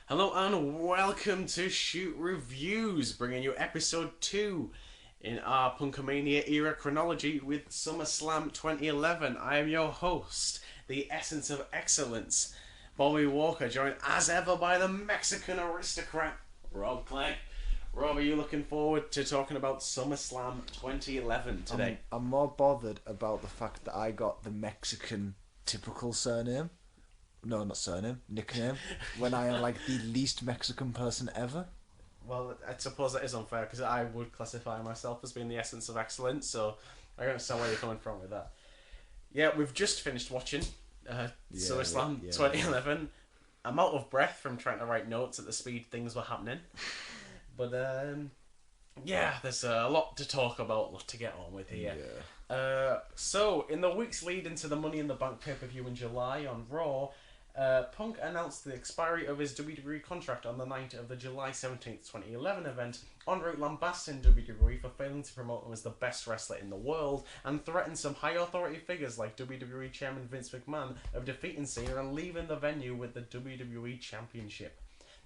Hello and welcome to Shoot Reviews, bringing you episode 2 in our Punkamania era chronology with SummerSlam 2011. I am your host, the essence of excellence, Bobby Walker, joined as ever by the Mexican aristocrat, Rob Clegg. Rob, are you looking forward to talking about SummerSlam 2011 today? I'm more bothered about the fact that I got the Mexican typical surname. No, not surname, nickname. When I am like the least Mexican person ever. Well, I suppose that is unfair because I would classify myself as being the essence of excellence, so I don't understand where you're coming from with that. Yeah, we've just finished watching SummerSlam 2011. I'm out of breath from trying to write notes at the speed things were happening. But, yeah, there's a lot to talk about, a lot to get on with here. Yeah. So, in the weeks leading to the Money in the Bank pay-per-view in July on Raw, Punk announced the expiry of his WWE contract on the night of the July 17th, 2011 event, en route lambasting WWE for failing to promote him as the best wrestler in the world, and threatened some high-authority figures like WWE Chairman Vince McMahon of defeating Cena and leaving the venue with the WWE Championship.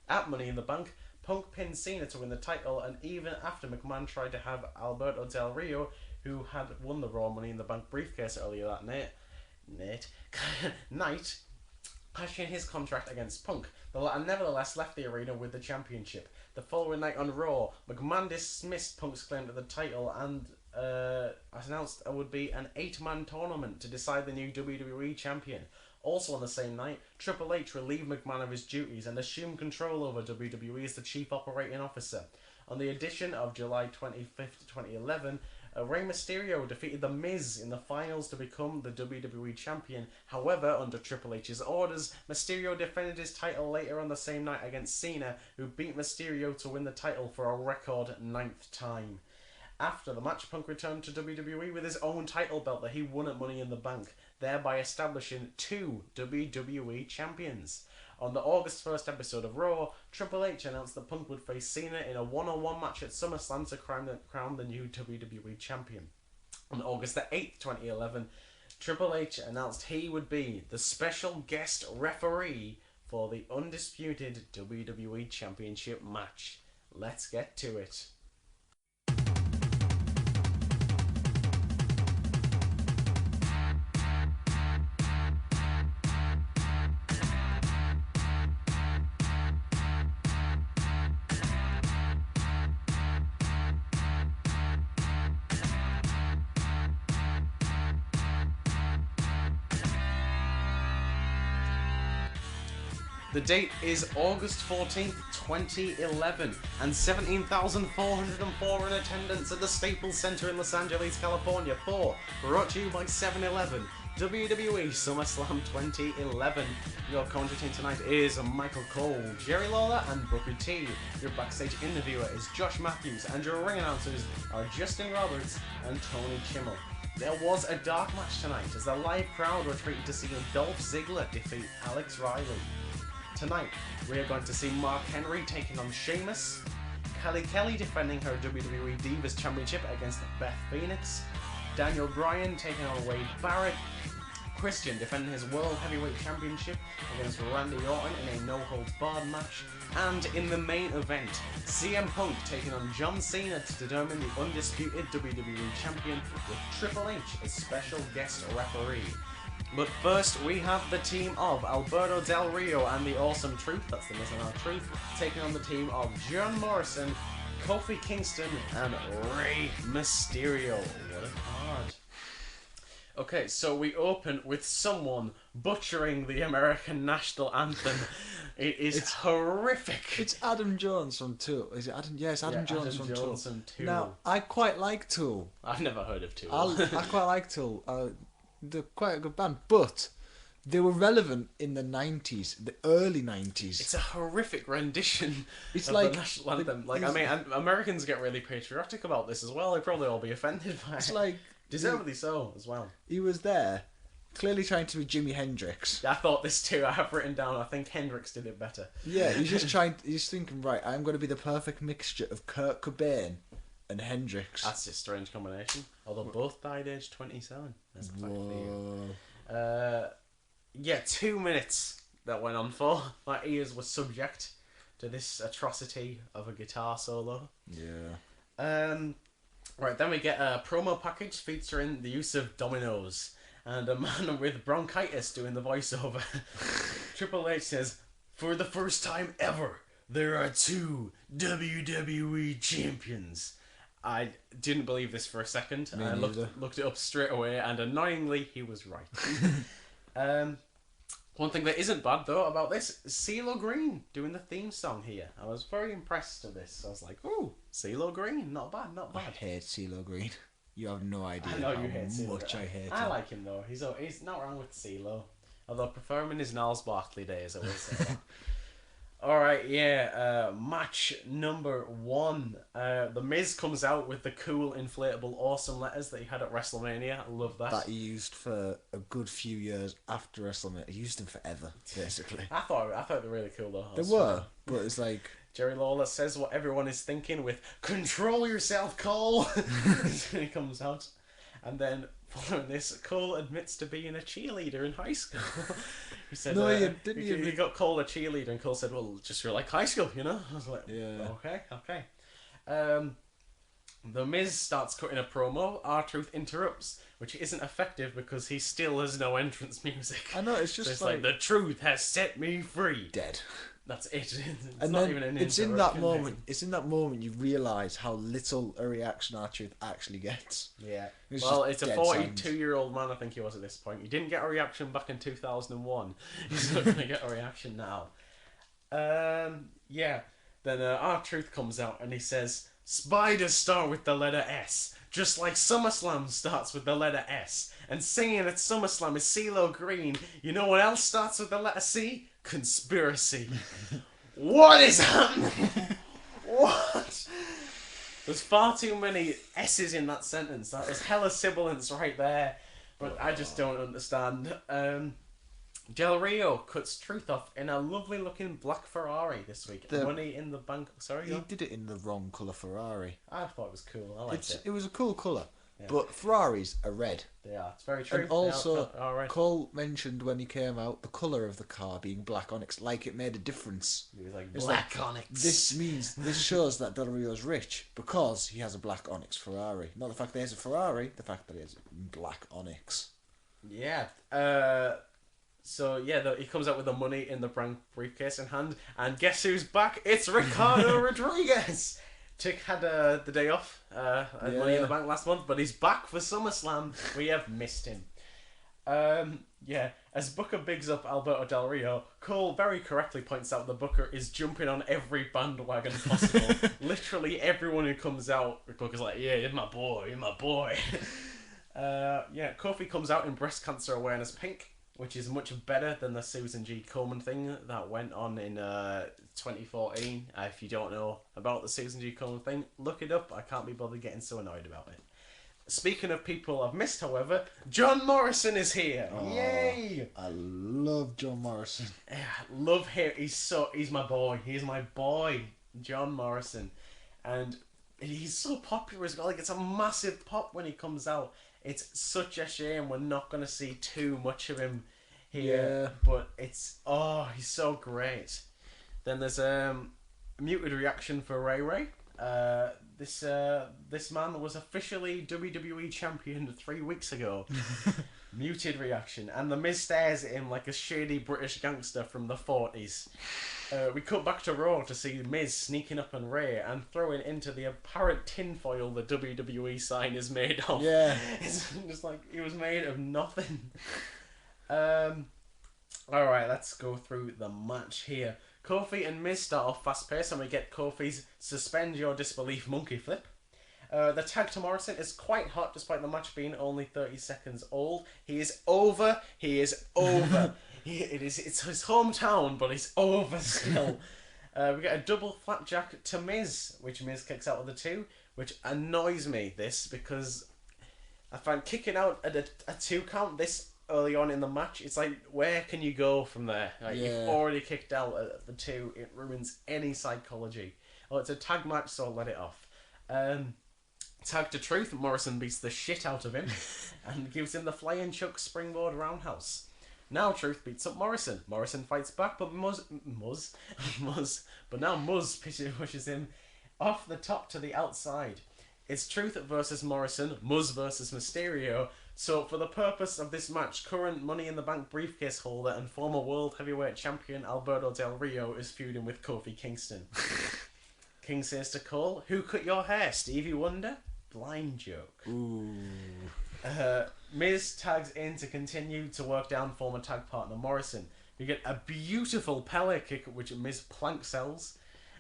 At Money in the Bank, Punk pinned Cena to win the title, and even after McMahon tried to have Alberto Del Rio, who had won the Raw Money in the Bank briefcase earlier that night, cashing his contract against Punk. The latter nevertheless left the arena with the championship. The following night on Raw, McMahon dismissed Punk's claim to the title and announced it would be an 8-man tournament to decide the new WWE champion. Also on the same night, Triple H relieved McMahon of his duties and assumed control over WWE as the chief operating officer. On the edition of July 25th, 2011, Rey Mysterio defeated The Miz in the finals to become the WWE champion. However, under Triple H's orders, Mysterio defended his title later on the same night against Cena, who beat Mysterio to win the title for a record 9th time. After the match, Punk returned to WWE with his own title belt that he won at Money in the Bank, thereby establishing 2 WWE champions. On the August 1st episode of Raw, Triple H announced that Punk would face Cena in a one-on-one match at SummerSlam to crown the new WWE champion. On August the 8th, 2011, Triple H announced he would be the special guest referee for the undisputed WWE Championship match. Let's get to it. The date is August 14th, 2011, and 17,404 in attendance at the Staples Center in Los Angeles, California for Brought to You by 7-Eleven, WWE SummerSlam 2011. Your commentary team tonight is Michael Cole, Jerry Lawler, and Booker T. Your backstage interviewer is Josh Matthews, and your ring announcers are Justin Roberts and Tony Chimmel. There was a dark match tonight as the live crowd were treated to seeing Dolph Ziggler defeat Alex Riley. Tonight, we are going to see Mark Henry taking on Sheamus, Kelly defending her WWE Divas Championship against Beth Phoenix, Daniel Bryan taking on Wade Barrett, Christian defending his World Heavyweight Championship against Randy Orton in a no-holds-barred match, and in the main event, CM Punk taking on John Cena to determine the undisputed WWE Champion with Triple H as special guest referee. But first, we have the team of Alberto Del Rio and the Awesome Truth, that's the Missing Out Truth, taking on the team of John Morrison, Kofi Kingston, and Rey Mysterio. What a card. Okay, so we open with someone butchering the American National Anthem. It's horrific. It's Adam Jones from Tool. Is it Adam? Yes, Adam Jones from Tool. From Tool. Now, I quite like Tool. I've never heard of Tool. I quite like Tool. They're quite a good band, but they were relevant in the 90s, the early 90s. It's a horrific rendition It's of like the national anthem. And Americans get really patriotic about this as well. They'd probably all be offended by It's it. like... Deservedly so, as well. He was there, clearly trying to be Jimi Hendrix. I thought this too. I have written down, I think Hendrix did it better. Yeah, he's thinking, right, I'm going to be the perfect mixture of Kurt Cobain and Hendrix. That's a strange combination. Although both died aged 27. That's a fact Whoa. for you. 2 minutes that went on for. My ears were subject to this atrocity of a guitar solo. Yeah. Right, then we get a promo package featuring the use of dominoes and a man with bronchitis doing the voiceover. Triple H says, "For the first time ever, there are 2 WWE champions." I didn't believe this for a second. Me I neither. looked it up straight away, and annoyingly, he was right. One thing that isn't bad, though, about this is CeeLo Green doing the theme song here. I was very impressed with this. I was like, ooh, CeeLo Green, not bad, not I bad. hate CeeLo Green. You have no idea I know how you hate CeeLo. much I hate him. I like him, though. He's not wrong with CeeLo. Although I prefer him in his Niles Barkley days, I will say that. Alright, yeah, match number 1. The Miz comes out with the cool, inflatable, awesome letters that he had at WrestleMania. I love that. That he used for a good few years after WrestleMania. He used them forever, basically. I thought they were really cool, though. They were, but it's like... Jerry Lawler says what everyone is thinking with "Control yourself, Cole." He comes out, and then following this, Cole admits to being a cheerleader in high school. He said, No, didn't he? He got Cole a cheerleader, and Cole said, "Well, just feel like high school, you know." I was like, Yeah. okay. The Miz starts cutting a promo. R-Truth interrupts, which isn't effective because he still has no entrance music. I know, it's just So it's like, "The truth has set me free." dead. That's it. It's And not then even an it's in that interruption. moment. It's in that moment you realise how little a reaction R-Truth actually gets. Yeah. It's Well, just it's a dead 42-year-old man, I think he was at this point. He didn't get a reaction back in 2001. He's not going to get a reaction now. Yeah. Then R-Truth comes out and he says, "Spiders start with the letter S, just like SummerSlam starts with the letter S. And singing at SummerSlam is CeeLo Green. You know what else starts with the letter C? Conspiracy." What is happening? What? There's far too many S's in that sentence. That was hella sibilance right there. But I just don't understand. Del Rio cuts Truth off in a lovely looking black Ferrari this week. The- Money in the bank. Sorry, He go on. did it in the wrong colour Ferrari. I thought it was cool. I liked it. It was a cool colour. Yeah. But Ferraris are red. They are. It's very true. And also, all right. Cole mentioned when he came out the colour of the car being black onyx, like it made a difference. He was like It's black like, onyx. This shows that Del Rio's rich because he has a black onyx Ferrari. Not the fact that he has a Ferrari, the fact that he has black onyx. Yeah. So yeah, he comes out with the money in the brown briefcase in hand, and guess who's back? It's Ricardo Rodriguez. Tick had the day off, had Money in the Bank last month, but he's back for SummerSlam. We have missed him. Yeah, as Booker bigs up Alberto Del Rio, Cole very correctly points out that Booker is jumping on every bandwagon possible. Literally everyone who comes out, Booker's like, "Yeah, you're my boy, you're my boy." Yeah, Kofi comes out in breast cancer awareness pink, which is much better than the Susan G. Komen thing that went on in 2014. If you don't know about the Susan G. Komen thing, look it up. I can't be bothered getting so annoyed about it. Speaking of people I've missed, however, John Morrison is here. Oh, Yay! I love John Morrison. Love him. He's my boy. He's my boy, John Morrison. And he's so popular as well. Like, it's a massive pop when he comes out. It's such a shame we're not going to see too much of him here. Yeah. But he's so great. Then there's a muted reaction for Ray Ray. This man was officially WWE champion 3 weeks ago. Muted reaction. And The Miz stares at him like a shady British gangster from the 40s. We cut back to Raw to see Miz sneaking up on Ray and throwing into the apparent tinfoil the WWE sign is made of. Yeah. It's just like, it was made of nothing. Alright, let's go through the match here. Kofi and Miz start off fast paced and we get Kofi's suspend your disbelief monkey flip. The tag to Morrison is quite hot despite the match being only 30 seconds old. He is over. It's his hometown, but he's over still. We get a double flapjack to Miz, which Miz kicks out of the 2, which annoys me, because I find kicking out at a 2 count this early on in the match, it's like, where can you go from there? Like, You've already kicked out at the 2, it ruins any psychology. Well, it's a tag match, so I'll let it off. Tag to Truth, Morrison beats the shit out of him and gives him the flying chuck springboard roundhouse. Now Truth beats up Morrison. Morrison fights back, but Muzz, but now Muzz pushes him off the top to the outside. It's Truth versus Morrison, Muzz versus Mysterio. So, for the purpose of this match, current Money in the Bank briefcase holder and former World Heavyweight Champion Alberto Del Rio is feuding with Kofi Kingston. King says to Cole, "Who cut your hair, Stevie Wonder?" Blind joke. Ooh. Miz tags in to continue to work down former tag partner Morrison. We get a beautiful Pele kick, which Miz plank sells.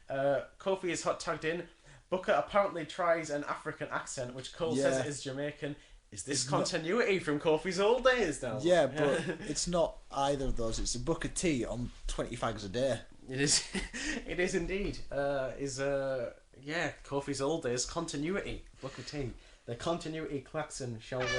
Kofi is hot tagged in. Booker apparently tries an African accent, which Cole says is Jamaican. Is this continuity from Kofi's old days now? Yeah, but it's not either of those. It's a Booker T on 20 fags a day. It is. It is indeed. Kofi's old days continuity. Booker T. The continuity klaxon shall ring.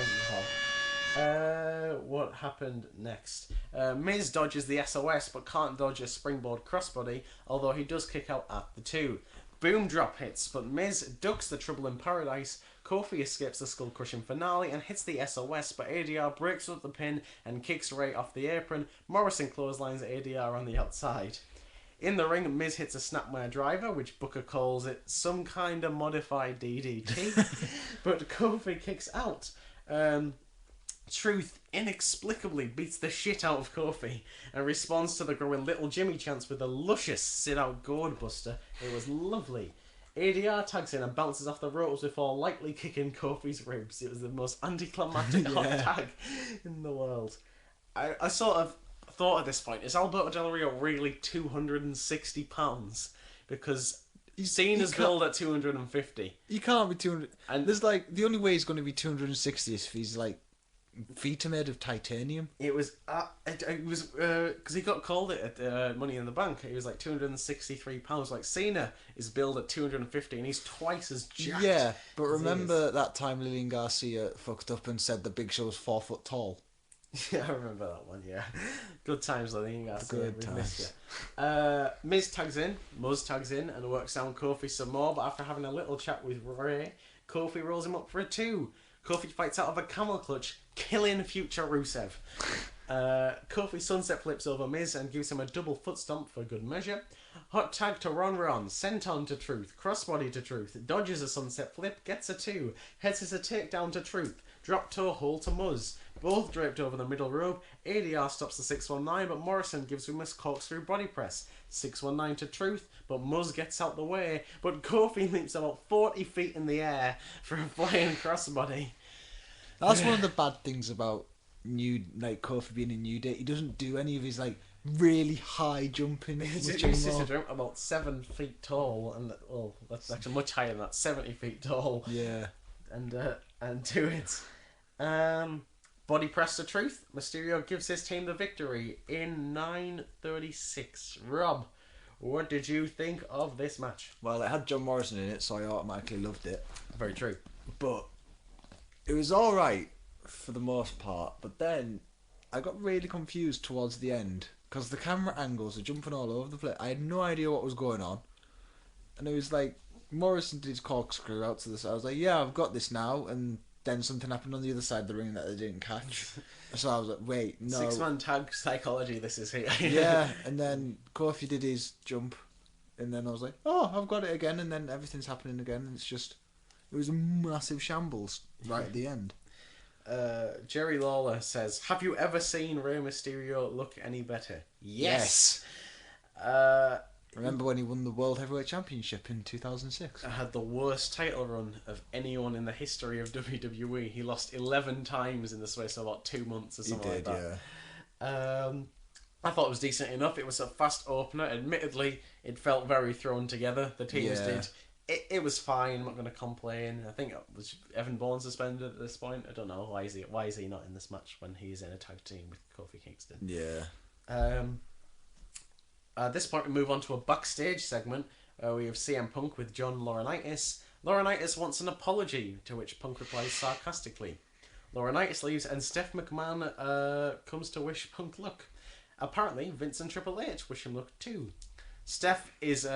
What happened next? Miz dodges the SOS but can't dodge a springboard crossbody, although he does kick out at the 2. Boom drop hits, but Miz ducks the Trouble in Paradise. Kofi escapes the skull crushing finale and hits the SOS, but ADR breaks up the pin and kicks Ray off the apron. Morrison clotheslines ADR on the outside. In the ring, Miz hits a snapmare driver, which Booker calls it some kind of modified DDT, but Kofi kicks out. Truth inexplicably beats the shit out of Kofi and responds to the growing Little Jimmy chants with a luscious sit-out gourd buster. It was lovely. ADR tags in and bounces off the ropes before lightly kicking Kofi's ribs. It was the most anticlimactic hot tag in the world. I sort of thought at this point, is Alberto Del Rio really £260? Because Cena's billed at 250. He can't be 200. And there's like, the only way he's going to be 260 is if he's like feet are made of titanium. It was because he got called it at Money in the Bank. It was like £263. Like Cena is billed at 250, and he's twice as jacked. Yeah, but remember that time Lillian Garcia fucked up and said the Big Show was 4 foot tall. Yeah, I remember that one. Yeah, good times, Lillian Garcia. Good times. Miz tags in, Muzz tags in, and works down Kofi some more. But after having a little chat with Ray, Kofi rolls him up for a 2. Kofi fights out of a camel clutch, killing future Rusev. Kofi sunset flips over Miz and gives him a double foot stomp for good measure. Hot tag to Ron, senton to Truth, crossbody to Truth, dodges a sunset flip, gets a 2, heads as a takedown to Truth, drop toe hold to Muzz. Both draped over the middle rope. ADR stops the 619, but Morrison gives him a corkscrew body press. 619 to Truth, but Muzz gets out the way. But Kofi leaps about 40 feet in the air for a flying crossbody. That's one of the bad things about Kofi being in New Day. He doesn't do any of his like really high jumping. He's just about 7 feet tall, and that's actually much higher than that. 70 feet tall. Yeah, and do it. Body press to Truth. Mysterio gives his team the victory in 9:36. Rob, what did you think of this match? Well, it had John Morrison in it, so I automatically loved it. Very true. But it was alright for the most part, but then I got really confused towards the end because the camera angles are jumping all over the place. I had no idea what was going on, and it was like Morrison did his corkscrew out to the side. I was like, yeah, I've got this now, and then something happened on the other side of the ring that they didn't catch. So I was like, wait, no. 6-man tag psychology, this is here. Yeah, and then Kofi did his jump, and then I was like, oh, I've got it again, and then everything's happening again, and it was a massive shambles right at the end. Jerry Lawler says, have you ever seen Rey Mysterio look any better? Yes. Remember when he won the World Heavyweight Championship in 2006? I had the worst title run of anyone in the history of WWE. He lost 11 times in the space of about 2 months or something like that. Yeah. I thought it was decent enough. It was a fast opener. Admittedly, it felt very thrown together. The teams did. It was fine. I'm not going to complain. I think it was Evan Bourne suspended at this point. I don't know. Why is he not in this match when he's in a tag team with Kofi Kingston? Yeah. At this point, we move on to a backstage segment. We have CM Punk with John Laurinaitis. Laurinaitis wants an apology, to which Punk replies sarcastically. Laurinaitis leaves, and Steph McMahon comes to wish Punk luck. Apparently, Vince and Triple H wish him luck too. Steph is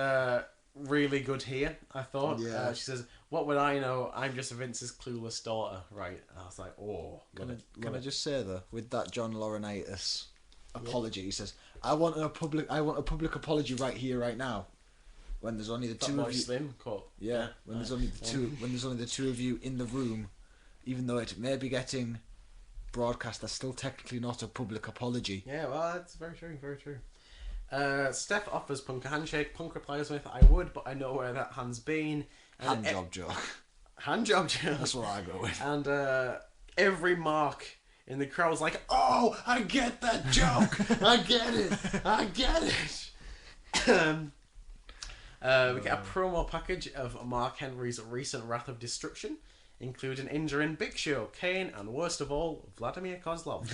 really good here, I thought. Yeah. She says, what would I know? I'm just Vince's clueless daughter. Right. And I was like, oh. Can I just say, though, with that John Laurinaitis apology. He says, "I want a public apology right here, right now." When there's only the two of you, Slim cut. yeah. When there's only the two of you in the room, even though it may be getting broadcast, that's still technically not a public apology. Yeah, well, that's very true, very true. Steph offers Punk a handshake. Punk replies with, "I would, but I know where that hand's been." And Hand job joke. Hand job joke. That's what I go with. And every mark in the crowd's like, "Oh, I get that joke. I get it. We get a promo package of Mark Henry's recent Wrath of Destruction, including injuring Big Show, Kane, and worst of all, Vladimir Kozlov.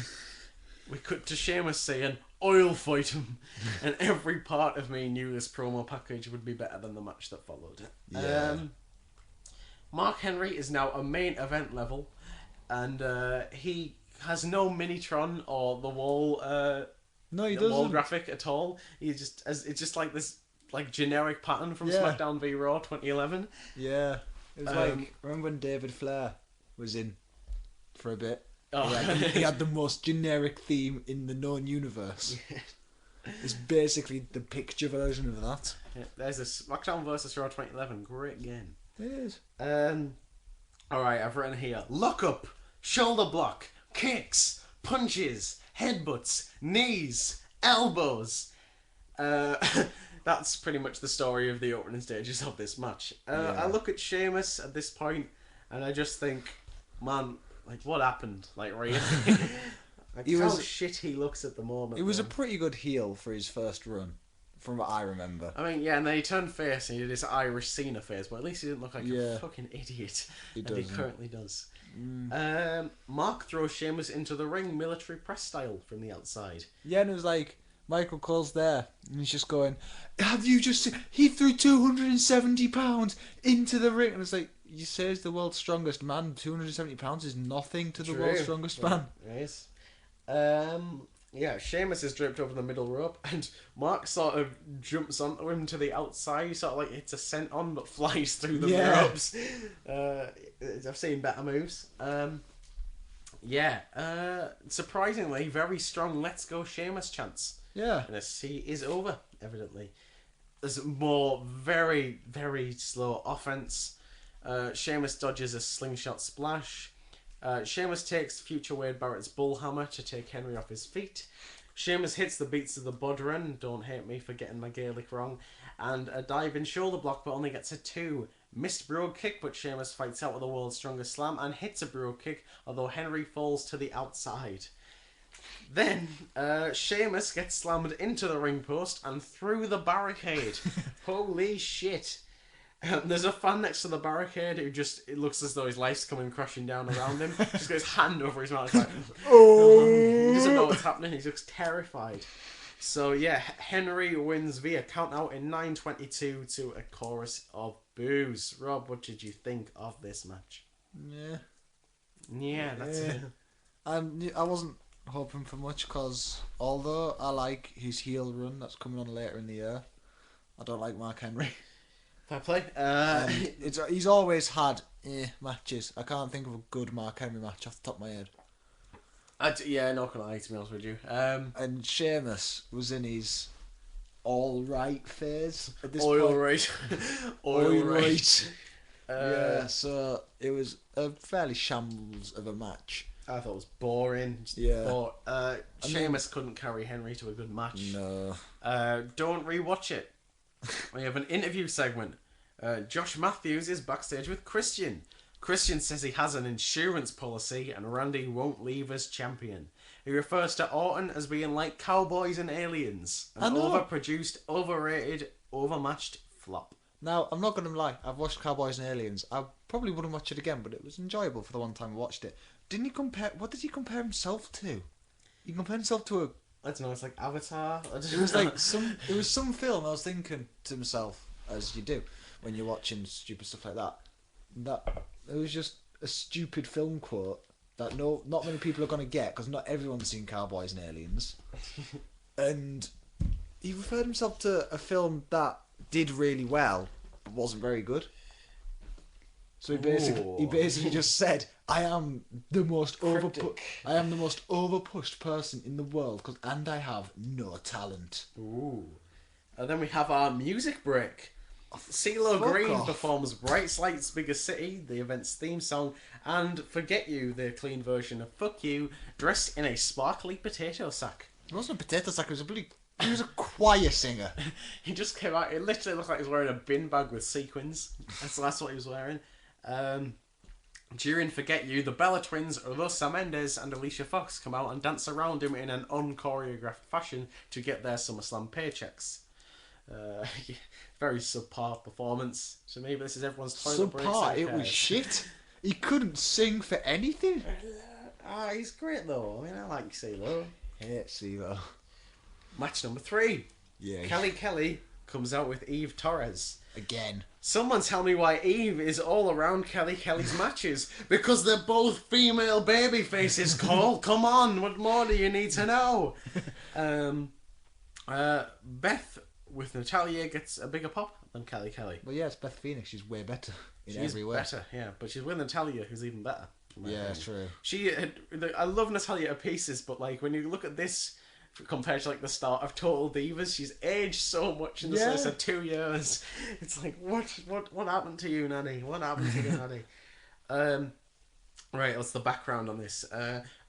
We cut to Sheamus saying, "I'll fight him," and every part of me knew this promo package would be better than the match that followed. Yeah. Mark Henry is now a main event level, and he has no Minitron or the wall. No, he the doesn't. wall graphic at all. It's just like this generic pattern from SmackDown v Raw 2011. Yeah. It was like, remember when David Flair was in for a bit? Oh. He had the most generic theme in the known universe. It's basically the picture version of that. Yeah, there's a SmackDown vs Raw 2011. Great game. It is. Alright, I've written here: lock up, shoulder block, kicks, punches, headbutts, knees, elbows. That's pretty much the story of the opening stages of this match. I look at Sheamus at this point, and I just think, man, like, what happened? Like, really? Like, how shit he looks at the moment. He was a pretty good heel for his first run, from what I remember. I mean, yeah, and then he turned face and he did his Irish Cena face, but at least he didn't look like a fucking idiot. He currently does. Mark throws Sheamus into the ring, military press style, from the outside. Yeah, and it was like, Michael Cole's there, and he's just going, "Have you just seen? He threw 270 pounds into the ring." And it's like, you say he's the world's strongest man, 270 pounds is nothing to the world's strongest man. Yes. Yeah, Sheamus is draped over the middle rope, and Mark sort of jumps onto him to the outside, sort of like hits a senton but flies through the ropes. I've seen better moves. Surprisingly, very strong "Let's Go Sheamus" chants. Yeah. And he is over, evidently. There's more very, very slow offense. Sheamus dodges a slingshot splash. Sheamus takes future Wade Barrett's bullhammer to take Henry off his feet. Sheamus hits the beats of the Bodhrán, don't hate me for getting my Gaelic wrong, and a diving shoulder block, but only gets a 2. Missed brogue kick, but Sheamus fights out with the world's strongest slam and hits a brogue kick, although Henry falls to the outside. Then, Sheamus gets slammed into the ring post and through the barricade. Holy shit. There's a fan next to the barricade who it looks as though his life's coming crashing down around him. Just got his hand over his mouth. Like, he doesn't know what's happening. He looks terrified. So yeah, Henry wins via countout in 9:22 to a chorus of boos. Rob, what did you think of this match? Yeah, that's it. I wasn't hoping for much because although I like his heel run that's coming on later in the year, I don't like Mark Henry. Fair play. He's always had matches. I can't think of a good Mark Henry match off the top of my head. Not gonna lie, to be honest with you. And Sheamus was in his all-right phase at this Oil point. right. Oil right. Yeah, so it was a fairly shambles of a match. I thought it was boring. Sheamus couldn't carry Henry to a good match. No. Don't rewatch it. We have an interview segment. Josh Matthews is backstage with Christian. Christian says he has an insurance policy and Randy won't leave as champion. He refers to Orton as being like Cowboys and Aliens. An overproduced, overrated, overmatched flop. Now, I'm not going to lie. I've watched Cowboys and Aliens. I probably wouldn't watch it again, but it was enjoyable for the one time I watched it. Didn't he compare... What did he compare himself to? He compared himself to a... I don't know, it's like Avatar. It was like some film. I was thinking to myself, as you do when you're watching stupid stuff like that, that it was just a stupid film quote that not many people are going to get because not everyone's seen Cowboys and Aliens. And he referred himself to a film that did really well but wasn't very good. So he basically just said, I am the most overpushed person in the world, and I have no talent. Ooh. And then we have our music break. CeeLo Green performs Bright Lights Bigger City, the event's theme song, and Forget You, the clean version of Fuck You, dressed in a sparkly potato sack. It wasn't a potato sack, he was a choir singer. He just came out, it literally looked like he was wearing a bin bag with sequins. That's what he was wearing. During Forget You, the Bella Twins, Rosa Mendes and Alicia Fox come out and dance around him in an unchoreographed fashion to get their SummerSlam paychecks. Very subpar performance. So maybe this is everyone's toilet break. Subpar? It was shit. He couldn't sing for anything. He's great though. I mean, I like CeeLo. Hate CeeLo. Match number 3. Yeah. Kelly comes out with Eve Torres. Again. Someone tell me why Eve is all around Kelly's matches. Because they're both female baby faces, Cole. Come on, what more do you need to know? Beth with Natalia gets a bigger pop than Kelly. Well, yeah, it's Beth Phoenix. She's way better in every way. She's better, yeah. But she's with Natalia, who's even better. Yeah, true. I love Natalia to pieces, but like when you look at this compared to like the start of Total Divas, she's aged so much in the space of 2 years. It's like what happened to you, Nanny? What happened to you, Nanny? Right, what's the background on this?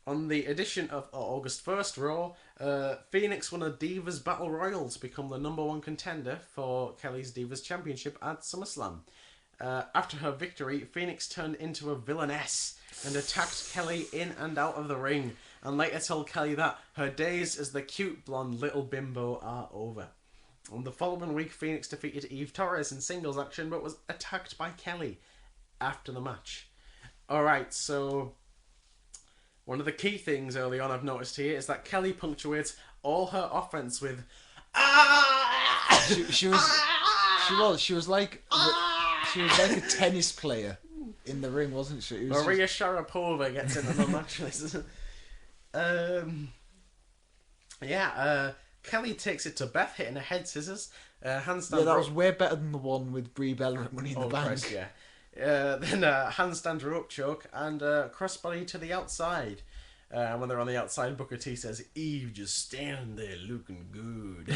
On the edition of August 1st Raw, Phoenix won a Divas Battle Royal to become the #1 contender for Kelly's Divas Championship at SummerSlam. After her victory, Phoenix turned into a villainess and attacked Kelly in and out of the ring, and later told Kelly that her days as the cute blonde little bimbo are over. On the following week, Phoenix defeated Eve Torres in singles action, but was attacked by Kelly after the match. Alright, so one of the key things early on I've noticed here is that Kelly punctuates all her offense with She was like a tennis player in the ring, wasn't she? Maria Sharapova gets into the match. Kelly takes it to Beth, hitting a head scissors. Handstand. Yeah, that was way better than the one with Brie Bella at Money in the Bank. Christ, yeah. Then handstand rope choke and crossbody to the outside. When they're on the outside, Booker T says, "Eve, just stand there looking good."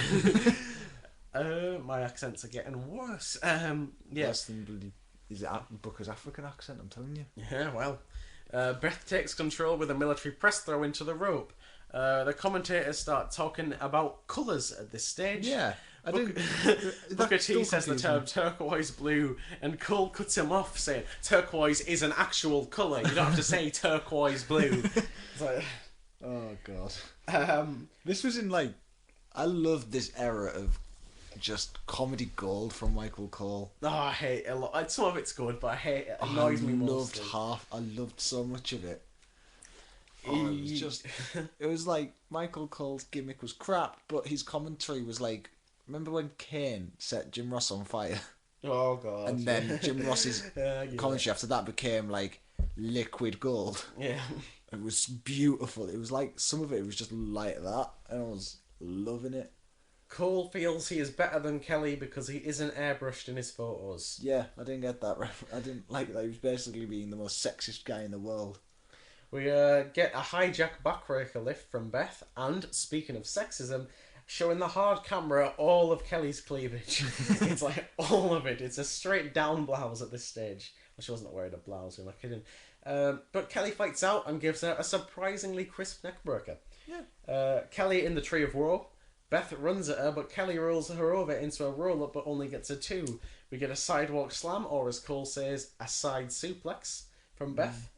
My accents are getting worse. Worse than bloody... Is it Booker's African accent? I'm telling you. Yeah, well. Beth takes control with a military press throw into the rope. The commentators start talking about colours at this stage. Yeah. Booker T says the term turquoise blue, and Cole cuts him off saying turquoise is an actual colour. You don't have to say turquoise blue. It's like, oh god. This was in like, I loved this era of just comedy gold from Michael Cole. Oh, I hate it a lot. Some of it's good, but I hate it. It annoys me mostly. I loved so much of it. Oh, it was just, it was like Michael Cole's gimmick was crap, but his commentary was like, remember when Kane set Jim Ross on fire? Oh god. And then Jim Ross's commentary after that became like liquid gold. Yeah. It was beautiful. It was like, some of it was just like that, and I was loving it. Cole feels he is better than Kelly because he isn't airbrushed in his photos. Yeah, I didn't get that. I didn't like that. He was basically being the most sexist guy in the world. We get a hijack backbreaker lift from Beth, and speaking of sexism, showing the hard camera all of Kelly's cleavage. It's like all of it. It's a straight down blouse at this stage. Well, she wasn't wearing a blouse, who am I kidding? But Kelly fights out and gives her a surprisingly crisp neckbreaker. Yeah. Kelly in the Tree of Woe. Beth runs at her, but Kelly rolls her over into a roll-up, but only gets a 2. We get a sidewalk slam, or as Cole says, a side suplex from Beth.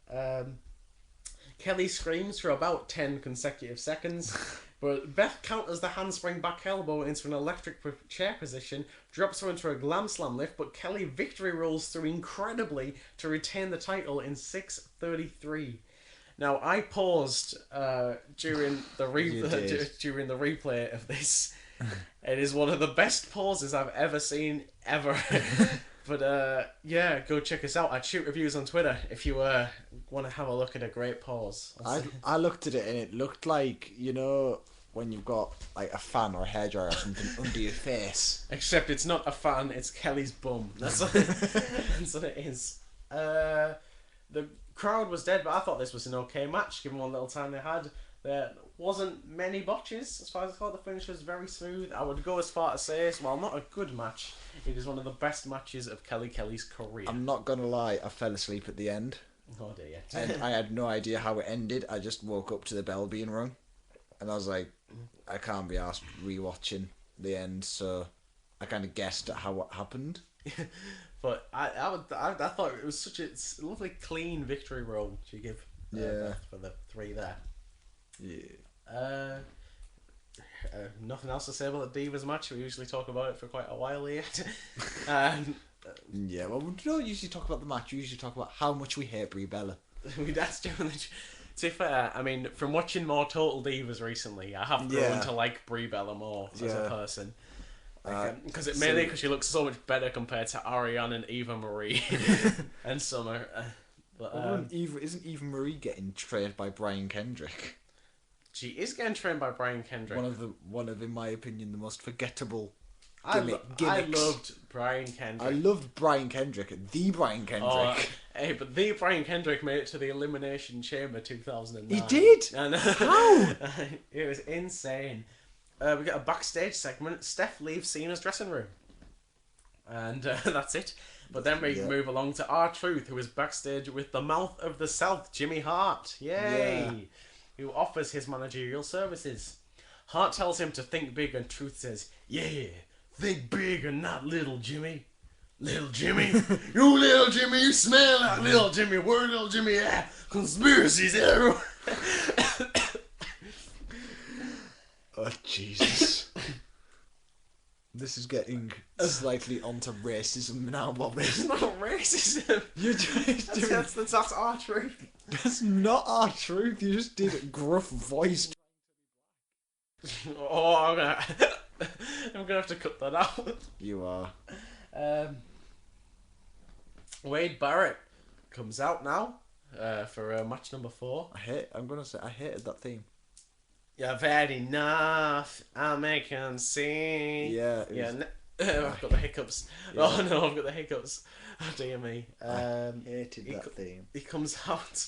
Kelly screams for about 10 consecutive seconds, but Beth counters the handspring back elbow into an electric chair position, drops her into a glam slam lift, but Kelly victory rolls through incredibly to retain the title in 6:33. Now, I paused during the replay of this. It is one of the best pauses I've ever seen, ever. But yeah, go check us out at Shoot Reviews on Twitter if you want to have a look at a great pause. I looked at it and it looked like, you know, when you've got like a fan or a hairdryer or something under your face. Except it's not a fan, it's Kelly's bum. That's what it is. The crowd was dead, but I thought this was an okay match, given what little time they had. There wasn't many botches, as far as I thought. The finish was very smooth. I would go as far to say, while not a good match, it is one of the best matches of Kelly's career. I'm not gonna lie, I fell asleep at the end. Oh dear. And I had no idea how it ended. I just woke up to the bell being rung. And I was like, I can't be asked rewatching the end, so I kind of guessed at how it happened. But I thought it was such a lovely, clean victory roll to give for the three there. Yeah. Nothing else to say about the Divas match. We usually talk about it for quite a while here. Yeah, well, we don't usually talk about the match. We usually talk about how much we hate Brie Bella. That's generally. To be fair, I mean, from watching more Total Divas recently, I have grown to like Brie Bella more as a person. Because she looks so much better compared to Ariane and Eva Marie and Summer. Isn't Eva Marie getting trained by Brian Kendrick? She is getting trained by Brian Kendrick. One of, in my opinion, the most forgettable gimmicks. I loved Brian Kendrick. I loved Brian Kendrick. The Brian Kendrick. Hey, but the Brian Kendrick made it to the Elimination Chamber 2009. He did? How? It was insane. We get a backstage segment. Steph leaves Cena's dressing room. And that's it. But then we move along to R-Truth, who is backstage with the mouth of the South, Jimmy Hart. Yay! Yeah. Who offers his managerial services. Hart tells him to think big, and Truth says, yeah, think big and not little, Jimmy. Little Jimmy. You little Jimmy, you smell like little Jimmy. Where little Jimmy at? Conspiracies everywhere. Oh, Jesus. This is getting slightly onto racism now, Bobby. It's not racism. You're just doing... That's R-Truth. That's not R-Truth. You just did a gruff voice. Oh, I'm gonna have to cut that out. You are. Wade Barrett comes out now for match number 4. I hated that theme. You've had enough. I'll make him sing. Yeah. I've got the hiccups. Yeah. Oh no, I've got the hiccups. Oh dear me. I hated that theme. He comes out,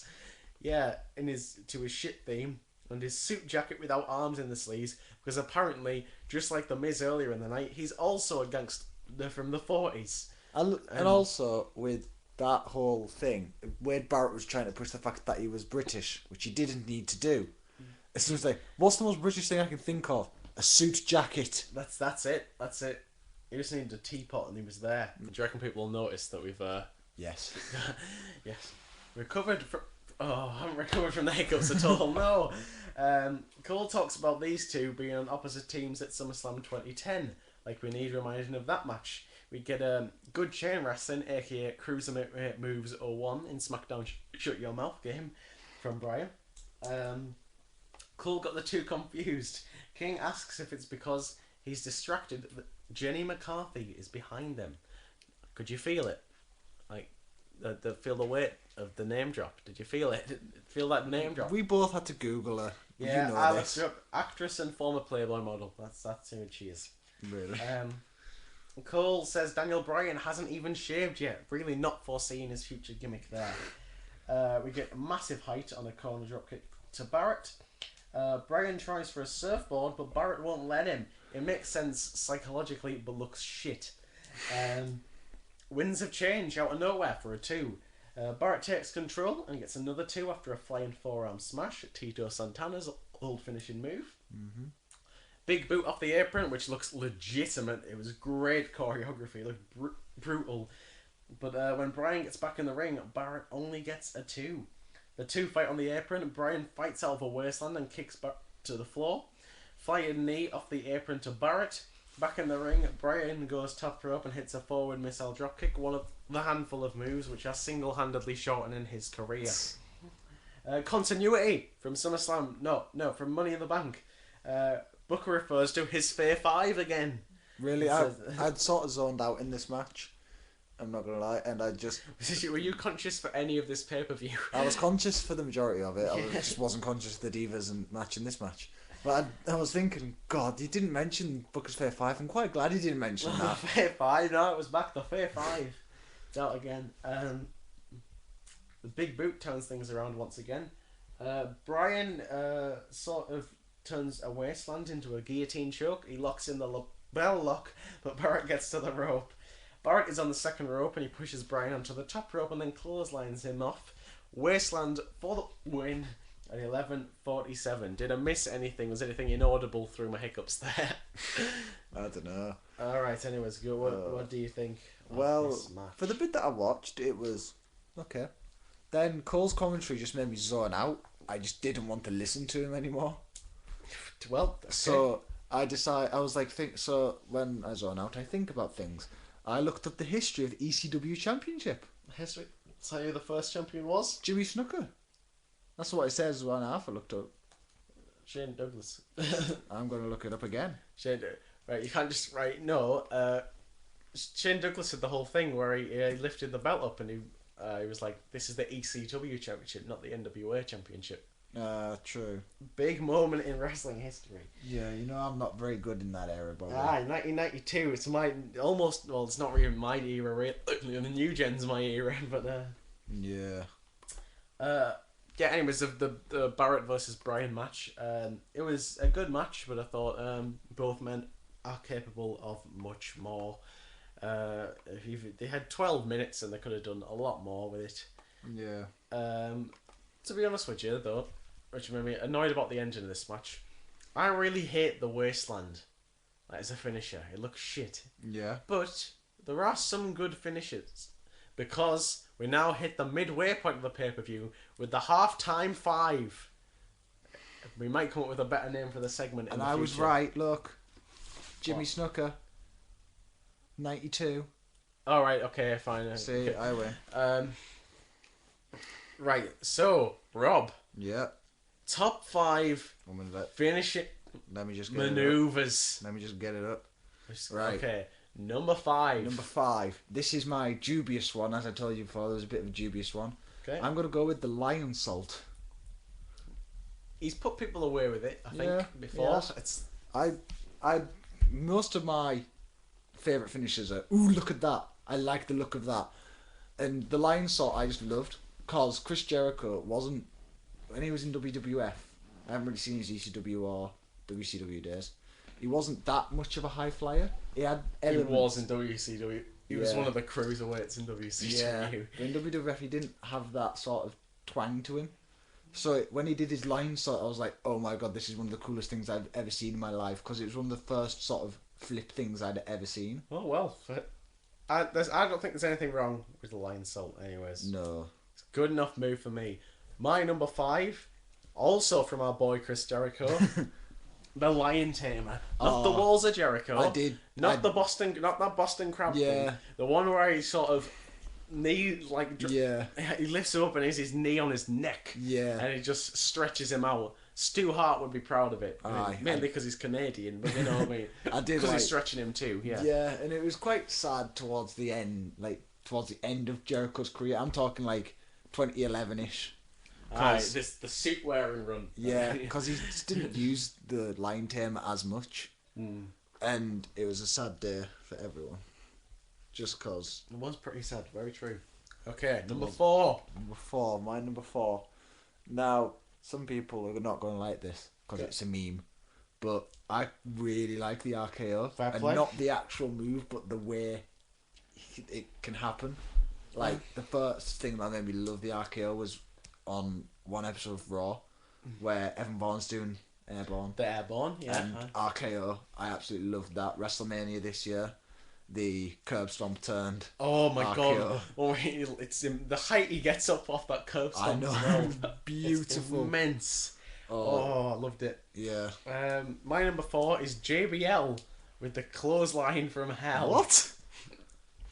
in his shit theme and his suit jacket without arms in the sleeves, because apparently, just like the Miz earlier in the night, he's also a gangster from the 40s. And also with that whole thing, Wade Barrett was trying to push the fact that he was British, which he didn't need to do. As soon as what's the most British thing I can think of? A suit jacket. That's it. He just needed a teapot and he was there. Do you reckon people will notice that we've Yes. Yes. Recovered from... Oh, I haven't recovered from the hiccups at all, no. Cole talks about these two being on opposite teams at SummerSlam 2010. Like we need reminding of that match. We get a good chain wrestling, aka Cruiserweight Moves 01 in SmackDown Shut Your Mouth game from Brian. Cole got the two confused. King asks if it's because he's distracted that Jenny McCarthy is behind them. Could you feel it? Like, feel the weight of the name drop? Did you feel it? Feel that name drop? We both had to Google her. Yeah, you know I looked up actress and former Playboy model. That's who she is. Really? Cole says Daniel Bryan hasn't even shaved yet. Really not foreseeing his future gimmick there. We get a massive height on a corner dropkick to Barrett. Bryan tries for a surfboard, but Barrett won't let him. It makes sense psychologically, but looks shit. Winds of change out of nowhere for a 2. Barrett takes control and gets another 2 after a flying forearm smash at Tito Santana's old finishing move. Mm-hmm. Big boot off the apron, which looks legitimate. It was great choreography. It looked brutal. But when Bryan gets back in the ring, Barrett only gets a 2. The two fight on the apron. Bryan fights out of a wasteland and kicks back to the floor. Flying knee off the apron to Barrett. Back in the ring, Bryan goes top rope and hits a forward missile dropkick, one of the handful of moves which are single-handedly shortening his career. Continuity from SummerSlam. No, from Money in the Bank. Booker refers to his fay-five again. Really? I'd sort of zoned out in this match. I'm not going to lie. And I just... Were you conscious for any of this pay-per-view? I was conscious for the majority of it. I just wasn't conscious of the Divas and match in this match. But I was thinking, God, he didn't mention Booker's fay-five. I'm quite glad he didn't mention that. Fay-five, no, it was back the fay-five. It's out again. The big boot turns things around once again. Brian sort of turns a wasteland into a guillotine choke. He locks in the bell lock, but Barrett gets to the rope. Barrett is on the second rope and he pushes Brian onto the top rope and then clotheslines him off. Wasteland for the win at 11:47. Did I miss anything? Was anything inaudible through my hiccups there? I don't know. Alright, anyways, go. What do you think of Well, this match? for the bit that I watched, it was okay. Then Cole's commentary just made me zone out. I just didn't want to listen to him anymore. Well, okay. So I was like, so when I zone out, I think about things. I looked up the history of the ECW Championship. History. Tell you who the first champion was? Jimmy Snuka. That's what it says when I looked up. Shane Douglas. I'm going to look it up again. Right, you can't just no. Shane Douglas did the whole thing where he lifted the belt up and he was like, "This is the ECW Championship, not the NWA Championship." True. Big moment in wrestling history. Yeah, I'm not very good in that era, but 1992. It's my almost. Well, it's not really my era. Really, the new gen's my era, but yeah. Yeah. Anyways, the Barrett versus Bryan match. It was a good match, but I thought both men are capable of much more. They had 12 minutes and they could have done a lot more with it. Yeah. To be honest with you, though, which made me annoyed about the ending of this match, I really hate the Wasteland as a finisher. It looks shit. Yeah. But there are some good finishes because we now hit the midway point of the pay-per-view with the halftime 5. We might come up with a better name for the segment in and the I future. was right, look. Jimmy Snuka. 92. Alright, okay, fine. See, Okay. I win. Right, so, Rob. Yeah. Top 5 finishing Let me just get maneuvers. Let me just get it up. Right. Okay, number 5. Number 5. This is my dubious one, as I told you before. There's a bit of a dubious one. Okay. I'm going to go with the lion salt. He's put people away with it, I think, Yeah, before. yeah. It's Most of my favourite finishes are, ooh, look at that. I like the look of that. And the lion salt I just loved, because Chris Jericho wasn't, when he was in WWF, I haven't really seen his ECW or WCW days, he wasn't that much of a high flyer. He had elements. He was in WCW. He was Yeah. one of the cruiserweights in WCW. Yeah, but in WWF he didn't have that sort of twang to him. So when he did his line salt, I was like, oh my god, this is one of the coolest things I've ever seen in my life, because it was one of the first sort of flip things I'd ever seen. Oh, well. I don't think there's anything wrong with the lion salt, anyways. No. It's a good enough move for me. My number 5, also from our boy Chris Jericho, the Lion Tamer. Not the Walls of Jericho. Not that Boston Crab thing. The one where he sort of he lifts him up and has his knee on his neck. Yeah. And he just stretches him out. Stu Hart would be proud of it. Mainly because he's Canadian, but you know what I mean. I did because he's stretching him too. Yeah. Yeah, and it was quite sad towards the end, of Jericho's career. I'm talking like 2011-ish. The suit wearing run. Yeah, because he just didn't use the Lion Tamer as much, and it was a sad day for everyone. Just cause it was pretty sad. Very true. Okay, number 4. My number 4. Now, some people are not going to like this because it's a meme, but I really like the RKO. Fair and play. Not the actual move, but the way it can happen. Like, the first thing that made me love the RKO was on one episode of Raw, where Evan Bourne's doing Airborne. The Airborne, yeah. And RKO, I absolutely loved that. WrestleMania this year, the curb stomp turned. Oh my RKO. god! Oh, it's the height he gets up off that curb stomp. I know, as well. beautiful, It's immense. Oh, I loved it. yeah. My number 4 is JBL with the clothesline from hell. What?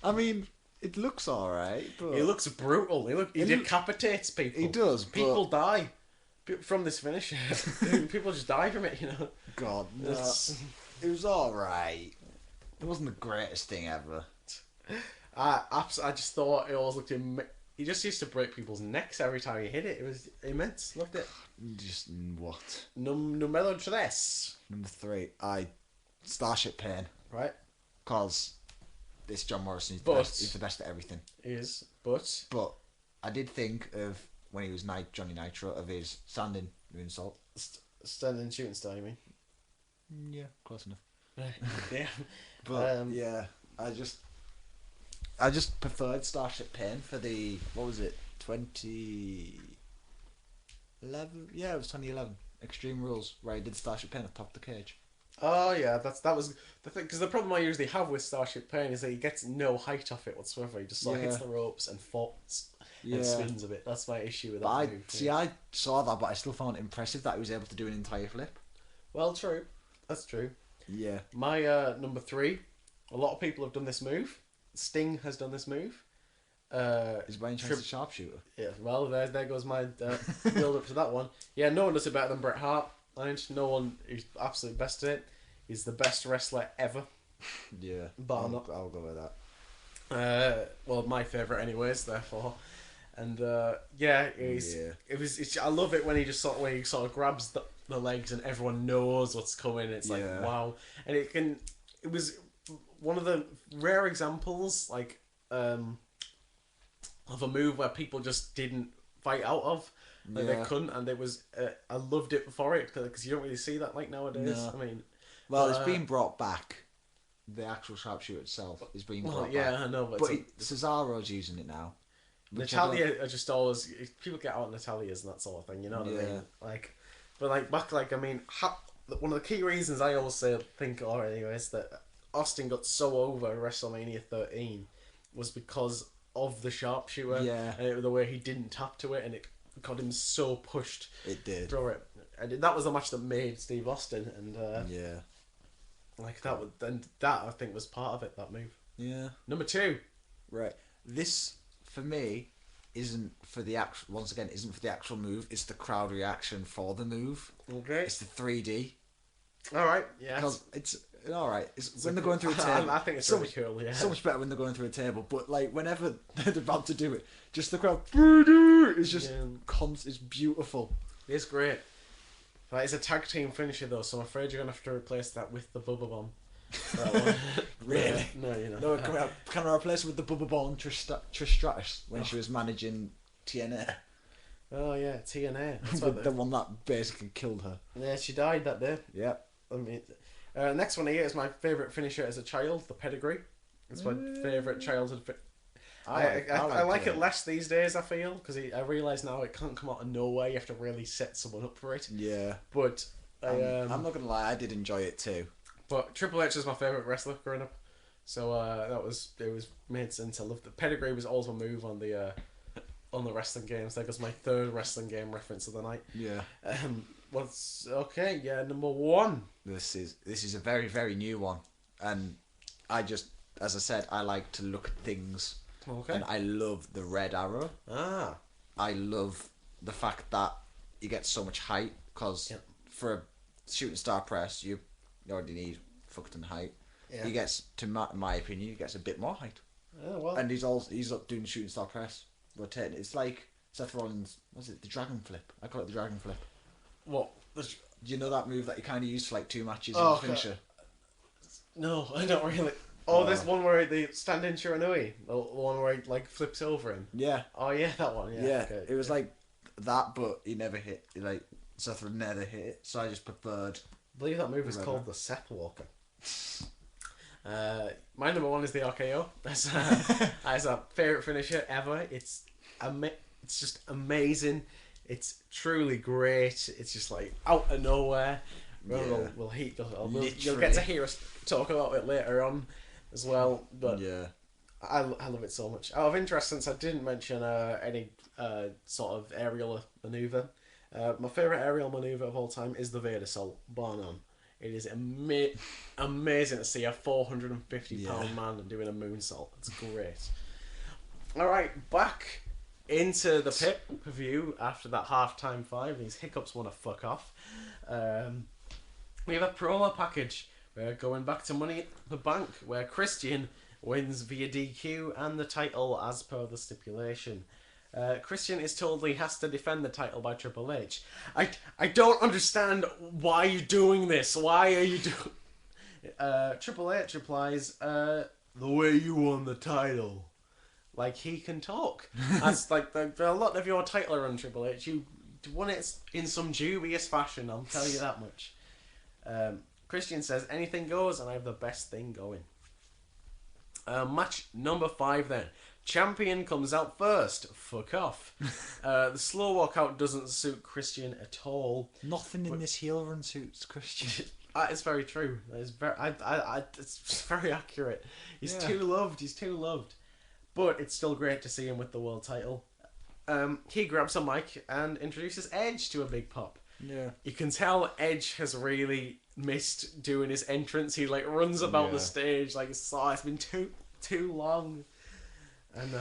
I mean, it looks alright, but He looks brutal. He decapitates people. He does. People die from this finish. People just die from it, you know. God, no. It was alright. It wasn't the greatest thing ever. I just thought it always looked. He just used to break people's necks every time he hit it. It was immense. Loved it. Just what? Numero 3. Number 3. Starship Pain. Right. Cause this John Morrison is the best. He's the best at everything. He is, but But I did think of when he was Johnny Nitro of his standing moonsault. Standing shooting star, you mean? Yeah, close enough. Yeah. But yeah, I just preferred Starship Pain for the, what was it, 2011? Yeah, it was 2011. Extreme Rules, where he did Starship Pain atop the cage. Oh yeah, that was the thing. Because the problem I usually have with Starship Pain is that he gets no height off it whatsoever. He just hits the ropes and falls and swings a bit. That's my issue with that move. I saw that, but I still found it impressive that he was able to do an entire flip. Well, true. That's true. Yeah. My number 3. A lot of people have done this move. Sting has done this move. Is Brian Chance a sharpshooter? Yeah. Well, there goes my build up to that one. Yeah, no one does it better than Bret Hart. No one is absolutely best at it. He's the best wrestler ever. Yeah. I'll go with that. Well, my favourite anyways, therefore. And I love it when he just sort of grabs the legs and everyone knows what's coming. It's like wow. And it was one of the rare examples of a move where people just didn't fight out of. They couldn't, and it was. I loved it for it because you don't really see that nowadays. No. I mean, it's been brought back. The actual sharpshooter itself is being brought back. Yeah, I know, but Cesaro's using it now. Natalia are just always people get out Natalias and that sort of thing. You know what I mean? One of the key reasons I always think, anyways, that Austin got so over WrestleMania 13 was because of the sharpshooter and the way he didn't tap to it, and it got him so pushed. It did. Through it. And that was the match that made Steve Austin, and that I think was part of it. That move. Yeah. Number 2. Right. This for me isn't for the actual move. It's the crowd reaction for the move. Okay. It's the 3D. All right. Yeah. Because it's all right. It's when they're going through a table. I think it's really cool. Yeah. So much better when they're going through a table. But whenever they're about to do it, just the crowd 3D is just it's beautiful. It's great. It's a tag team finisher though, so I'm afraid you're gonna have to replace that with the Bubba Bomb. Really? No, you know. No, can I replace it with the Bubba Bomb Trish Stratus when she was managing TNA? Oh yeah, TNA. The one that basically killed her. Yeah, she died that day. Yeah. I mean, next one here is my favourite finisher as a child, the pedigree. It's my favourite childhood. I like it less these days. I feel because I realise now it can't come out of nowhere. You have to really set someone up for it. Yeah. But I'm not gonna lie, I did enjoy it too. But Triple H is my favourite wrestler growing up, so it was made sense. I loved the pedigree was always a move on the wrestling games. That was my 3rd wrestling game reference of the night. Yeah. What's okay? Yeah, number 1. This is a very, very new one, and as I said, I like to look at things. Okay. And I love the red arrow. I love the fact that you get so much height because for a shooting star press you already need fucking height. Yeah. He gets, in my opinion, he gets a bit more height. Oh, well. And he's up doing shooting star press, rotating. It's like Seth Rollins. Was it the dragon flip? I call it the dragon flip. What? Do you know that move that you kind of used for 2 matches in the finisher? No, I don't really. Oh, there's one where the stand-in Shiranui, the one where he flips over him. Yeah. Oh yeah, that one. Yeah. Yeah. Okay. It was like that, but he never hit. Seth would never hit it, so I just preferred. I believe that move is called the Seth Walker. My number 1 is the RKO. That's a favourite finisher ever. It's just amazing. It's truly great. It's just out of nowhere. You'll get to hear us talk about it later on as well. But I love it so much. Out of interest, since I didn't mention any sort of aerial maneuver, my favourite aerial maneuver of all time is the Vader Salt, bar none. It is amazing to see a 450-pound man doing a moonsault. It's great. Alright, back into the pay-per-view after that half-time 5. These hiccups want to fuck off. We have a promo package. We're going back to Money in the Bank, where Christian wins via DQ and the title as per the stipulation. Christian is told he has to defend the title by Triple H. I don't understand why you're doing this. Why are you doing... Triple H replies, the way you won the title. like he can talk. That's like a lot of your title run, Triple H. You won it in some dubious fashion. I'll tell you that much. Christian says anything goes, and I have the best thing going. Match number 5 then. Champion comes out first. Fuck off. The slow walkout doesn't suit Christian at all. Nothing in this heel run suits Christian. That is very true. That is very. It's very accurate. He's too loved. He's too loved. But it's still great to see him with the world title. He grabs a mic and introduces Edge to a big pop. Yeah. You can tell Edge has really missed doing his entrance. He like runs about the stage like it's been too long. And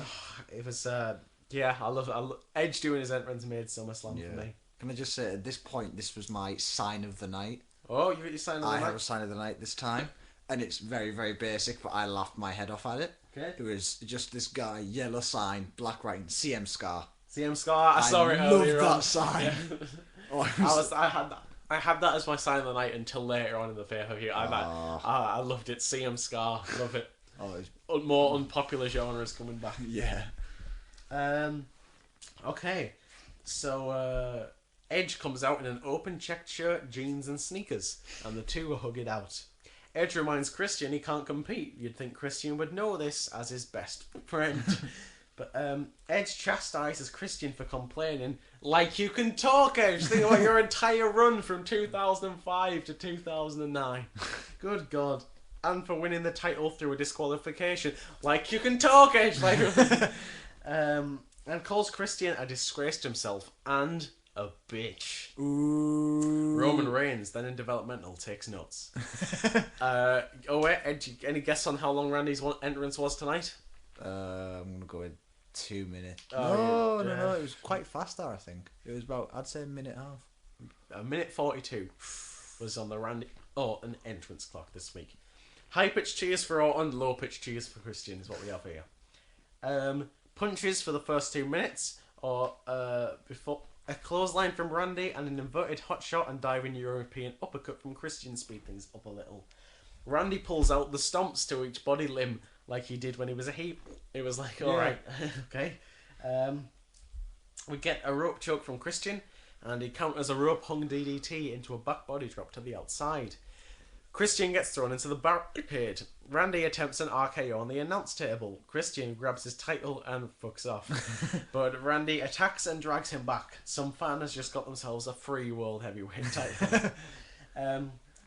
it was I love Edge doing his entrance made SummerSlam for me. Can I just say at this point this was my sign of the night. Oh, you got your sign of the night? I have a sign of the night this time, and it's very, very basic, but I laughed my head off at it. Okay. It was just this guy, yellow sign, black writing, CM Scar. CM Scar. I saw it earlier. I love that sign. Yeah. I had that as my sign of the night until later on in the pay-per-view. I loved it. CM Scar. Love it. More unpopular genres coming back. Yeah. Okay. So Edge comes out in an open checked shirt, jeans and sneakers, and the two are hugging out. Edge reminds Christian he can't compete. You'd think Christian would know this as his best friend. But Edge chastises Christian for complaining. Like you can talk, Edge. Think about your entire run from 2005 to 2009. Good God. And for winning the title through a disqualification. Like you can talk, Edge. Like, and calls Christian a disgrace to himself and a bitch. Ooh. Roman Reigns, then in developmental, takes notes. Edge, any guess on how long Randy's entrance was tonight? I'm going to go with 2 minutes. Oh, No, it was quite fast there, I think. It was about, I'd say, a minute and a half. A minute 42 was on the Randy Orton entrance clock this week. High-pitched cheers for Orton, low-pitched cheers for Christian is what we have here. Punches for the first 2 minutes, or before a clothesline from Randy and an inverted hot shot and diving European uppercut from Christian speed things up a little. Randy pulls out the stomps to each body limb like he did when he was a heap. It was like, alright, okay. We get a rope choke from Christian, and he counters a rope hung DDT into a back body drop to the outside. Christian gets thrown into the barricade. Randy attempts an RKO on the announce table. Christian grabs his title and fucks off. But Randy attacks and drags him back. Some fan has just got themselves a free world heavyweight title.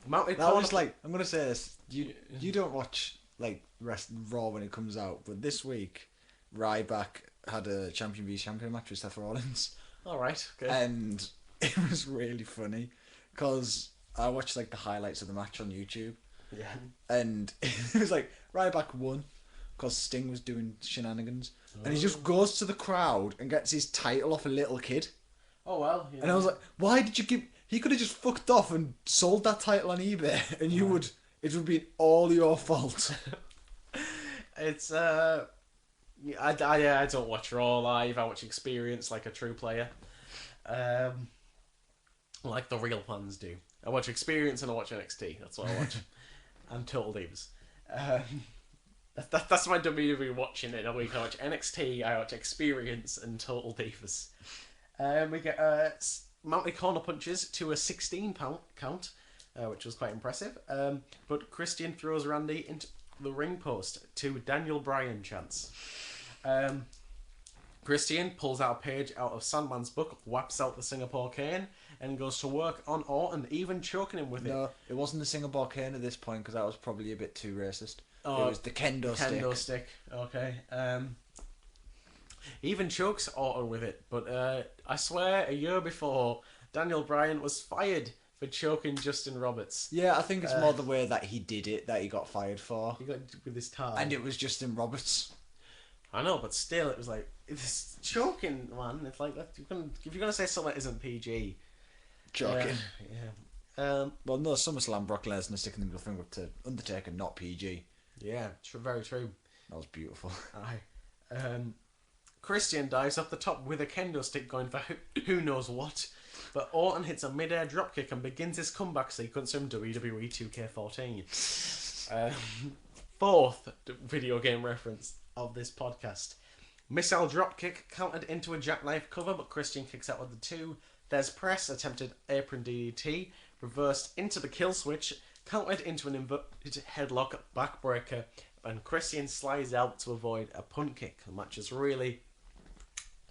Mounted that was like, I'm going to say this. You don't watch like Raw when it comes out, but this week Ryback had a champion v champion match with Seth Rollins. Alright, okay. And it was really funny because I watched like the highlights of the match on YouTube. Yeah. And it was like Ryback won because Sting was doing shenanigans, and he just goes to the crowd and gets his title off a little kid. Oh well. And I was like, why did you give? He could have just fucked off and sold that title on eBay, and it would be all your fault. It's I don't watch Raw live. I watch Experience like a true player, like the real fans do. I watch Experience and I watch NXT. That's what I watch. And Total Divas. That's my WWE watching in a week. I watch NXT, I watch Experience and Total Divas. We get mounted corner punches to a 16 count, which was quite impressive. But Christian throws Randy into the ring post to Daniel Bryan chants. Christian pulls out a page out of Sandman's book, whaps out the Singapore cane, and goes to work on Orton, even choking him with it. No, it wasn't the Singapore cane at this point because that was probably a bit too racist. Oh, it was the kendo stick. Kendo stick, okay. He even chokes Orton with it, but I swear a year before, Daniel Bryan was fired for choking Justin Roberts. Yeah, I think it's more the way that he did it that he got fired for. He got with his tie. And it was Justin Roberts. I know, but still, it was like, it's choking, man. It's like, if you're going to say something that isn't PG... Choking. Yeah. Well, no, SummerSlam, Brock Lesnar sticking the middle finger up to Undertaker, not PG. Yeah, very true. That was beautiful. Aye. Christian dives off the top with a kendo stick going for who knows what, but Orton hits a mid-air dropkick and begins his comeback sequence from WWE 2K14. Fourth video game reference of this podcast. Missile dropkick countered into a jackknife cover, but Christian kicks out with the 2. There's press, attempted apron DDT, reversed into the kill switch, countered into an inverted headlock backbreaker, and Christian slides out to avoid a punt kick. The match has really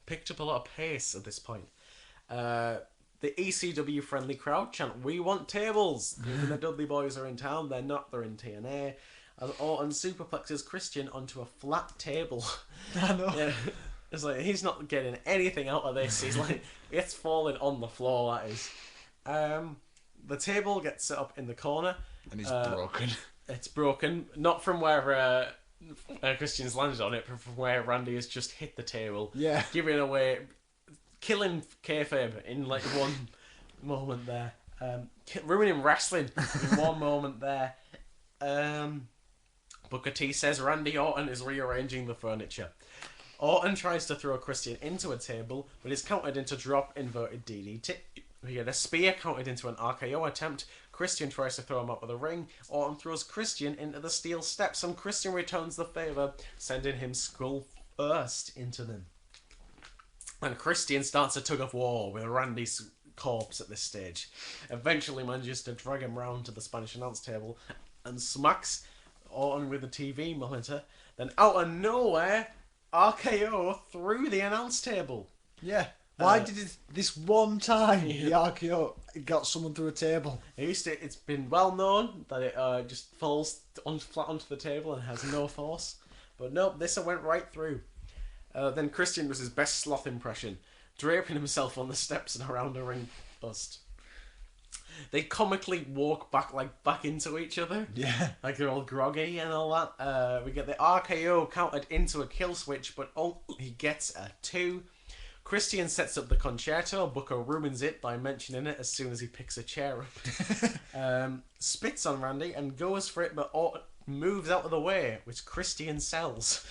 picked up a lot of pace at this point. The ECW friendly crowd chant, "We want tables!" Even the Dudley Boys are in town, they're not, they're in TNA. As Orton superplexes Christian onto a flat table. I know. Yeah, it's like, he's not getting anything out of this. He's like, it's falling on the floor, that is. The table gets set up in the corner. And it's broken. It's broken, not from where Christian's landed on it, but from where Randy has just hit the table. Yeah. Giving away, killing kayfabe in like one moment there. Ruining wrestling in one moment there. Booker T says Randy Orton is rearranging the furniture. Orton tries to throw Christian into a table, but is countered into drop inverted DDT. We get a spear countered into an RKO attempt. Christian tries to throw him out of the ring. Orton throws Christian into the steel steps, and Christian returns the favour, sending him skull first into them. And Christian starts a tug of war with Randy's corpse at this stage. Eventually manages to drag him round to the Spanish announce table and smacks Orton with a TV monitor. Then out of nowhere, RKO through the announce table. Yeah. Why did it this one time the RKO got someone through a table? It's been well known that it just falls flat onto the table and has no force. But nope, this went right through. Then Christian was his best sloth impression, draping himself on the steps and around a ring post. They comically walk back into each other. Yeah. Like they're all groggy and all that. We get the RKO countered into a kill switch, but he gets a 2. Christian sets up the concerto. Booker ruins it by mentioning it as soon as he picks a chair up. Spits on Randy and goes for it, but Orton moves out of the way, which Christian sells.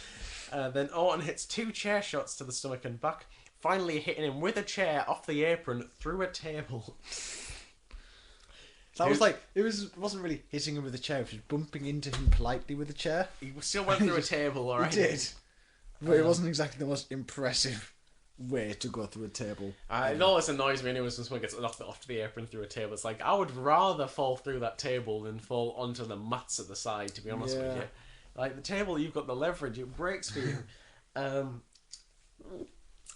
Then Orton hits 2 chair shots to the stomach and back, finally hitting him with a chair off the apron through a table. That was like, it wasn't really hitting him with a chair, it was bumping into him politely with a chair. He still went through a table, alright? He did. But it wasn't exactly the most impressive way to go through a table. It always annoys me anyway when someone gets knocked off the apron through a table. It's like, I would rather fall through that table than fall onto the mats at the side, to be honest with you. Like, the table, you've got the leverage, it breaks for you.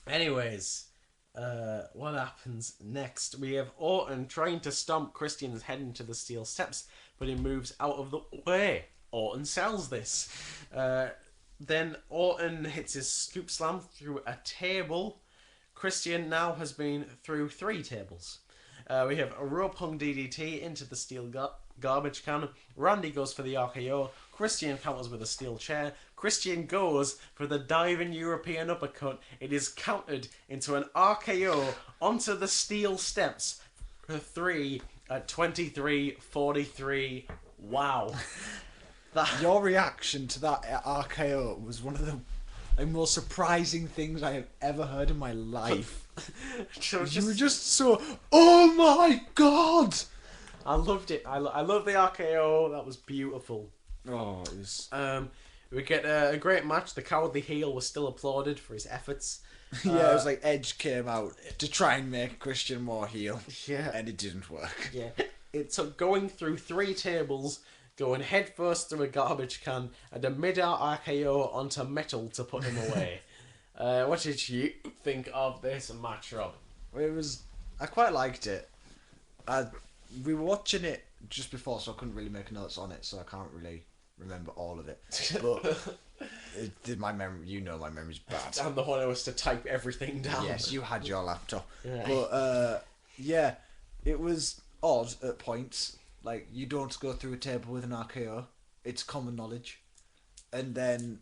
Anyways, what happens next? We have Orton trying to stomp Christian's head into the steel steps, but he moves out of the way. Orton sells this. Then Orton hits his scoop slam through a table. Christian now has been through 3 tables. We have a rope hung DDT into the steel garbage can. Randy goes for the RKO. Christian counters with a steel chair. Christian goes for the diving European uppercut. It is countered into an RKO onto the steel steps for 3 at 23:43. Wow. Your reaction to that RKO was one of the most surprising things I have ever heard in my life. You were just so, oh my god! I loved it. I love the RKO. That was beautiful. Oh, it was... We get a great match. The Cowardly Heel was still applauded for his efforts. Yeah, it was like Edge came out to try and make Christian more heel. Yeah. And it didn't work. Yeah. It took going through 3 tables, going headfirst through a garbage can, and a mid-air RKO onto metal to put him away. What did you think of this match, Rob? I quite liked it. We were watching it just before, so I couldn't really make notes on it, so I can't really remember all of it. But my memory, my memory's bad. And the one was to type everything down. Yes, you had your laptop. Yeah. But yeah, it was odd at points. Like, you don't go through a table with an RKO. It's common knowledge. And then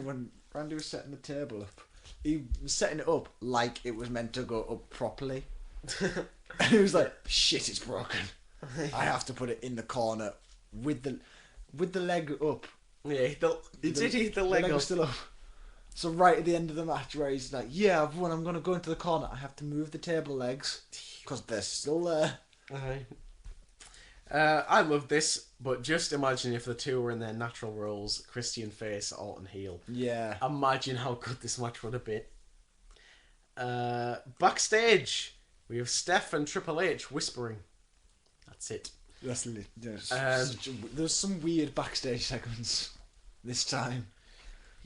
when Randy was setting the table up, he was setting it up like it was meant to go up properly. And he was like, shit, it's broken. I have to put it in the corner with the leg up. Yeah, he did hit the leg up. Was still up. So right at the end of the match where he's like, yeah, I've won, I'm going to go into the corner. I have to move the table legs because they're still there. I love this, but just imagine if the two were in their natural roles, Christian face, Orton heel. Yeah. Imagine how good this match would have been. Backstage, we have Steph and Triple H whispering. That's it. There's some weird backstage segments this time.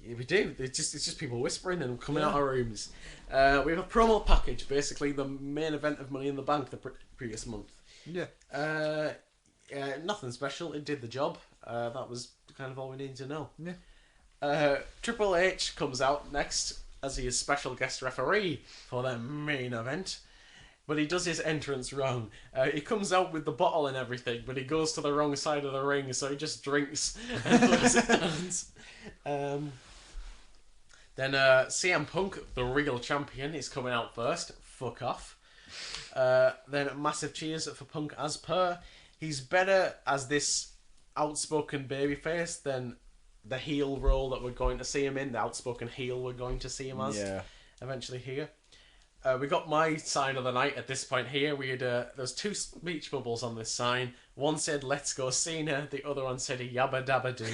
Yeah, we do. It's just people whispering and coming out of rooms. We have a promo package, basically the main event of Money in the Bank the previous month. Yeah. Nothing special. It did the job. That was kind of all we needed to know. Yeah. Triple H comes out next as he is special guest referee for the main event. But he does his entrance wrong. He comes out with the bottle and everything, but he goes to the wrong side of the ring, so he just drinks and throws it down. Then CM Punk, the real champion, is coming out first. Fuck off. Then massive cheers for Punk as per. He's better as this outspoken babyface than the heel role that we're going to see him in. The outspoken heel we're going to see him as. Yeah. Eventually here. We got my sign of the night at this point here. We had there's two speech bubbles on this sign. One said "Let's go Cena," the other one said "Yabba dabba doo."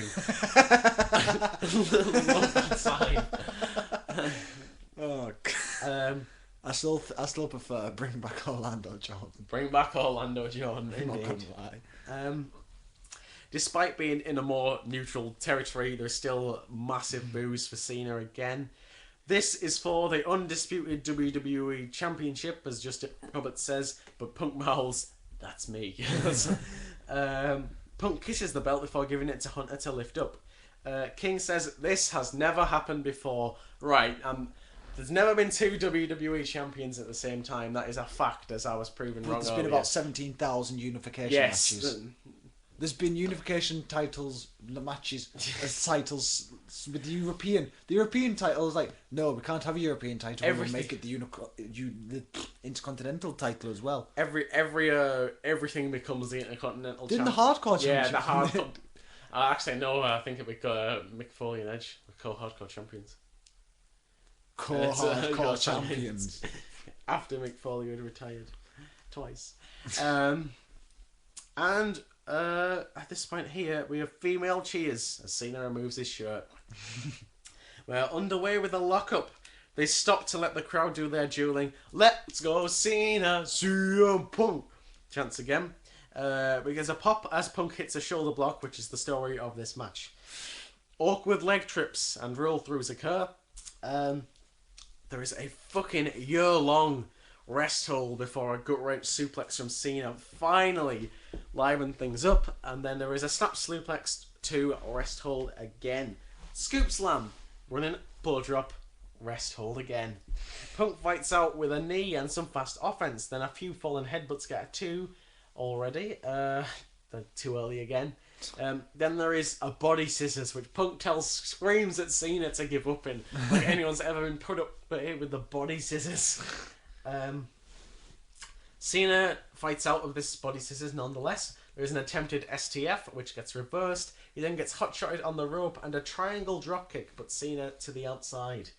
Love that sign. Oh, I still prefer Bring Back Orlando Jordan. Bring back Orlando Jordan. I'm not Indeed. gonna lie. Despite being in a more neutral territory, there's still massive boos for Cena again. This is for the undisputed WWE Championship, as Justin Roberts says, but Punk mouths, "That's me." Punk kisses the belt before giving it to Hunter to lift up. King says, "This has never happened before." Right, there's never been two WWE champions at the same time. That is a fact, as I was proven wrong There's been about 17,000 unification matches. There's been unification titles, matches, titles with the European. The European title is like, no, we can't have a European title. We'll make it the Intercontinental title as well. Everything becomes the Intercontinental. Didn't the Hardcore Championship? Yeah, the Hardcore. Actually, no. I think it would go Mick Foley and Edge, co-Hardcore champions. Co-Hardcore champions. After Mick Foley had retired twice, and. At this point here, we have female cheers as Cena removes his shirt. We're underway with a lockup. They stop to let the crowd do their dueling. "Let's go Cena, CM Punk!" chants again. Because a pop as Punk hits a shoulder block, which is the story of this match. Awkward leg trips and roll-throughs occur. There is a fucking year-long rest hold before a gut-wrench suplex from Cena finally liven things up, and then there is a snap suplex to rest hold again. Scoop slam, running pull drop, rest hold again. Punk fights out with a knee and some fast offense, then a few fallen headbutts get a 2 already. They're too early again. Then there is a body scissors, which Punk screams at Cena to give up in, like anyone's ever been put up with the body scissors. Cena fights out of this body scissors nonetheless. There is an attempted STF, which gets reversed. He then gets hot-shotted on the rope and a triangle dropkick, but Cena to the outside.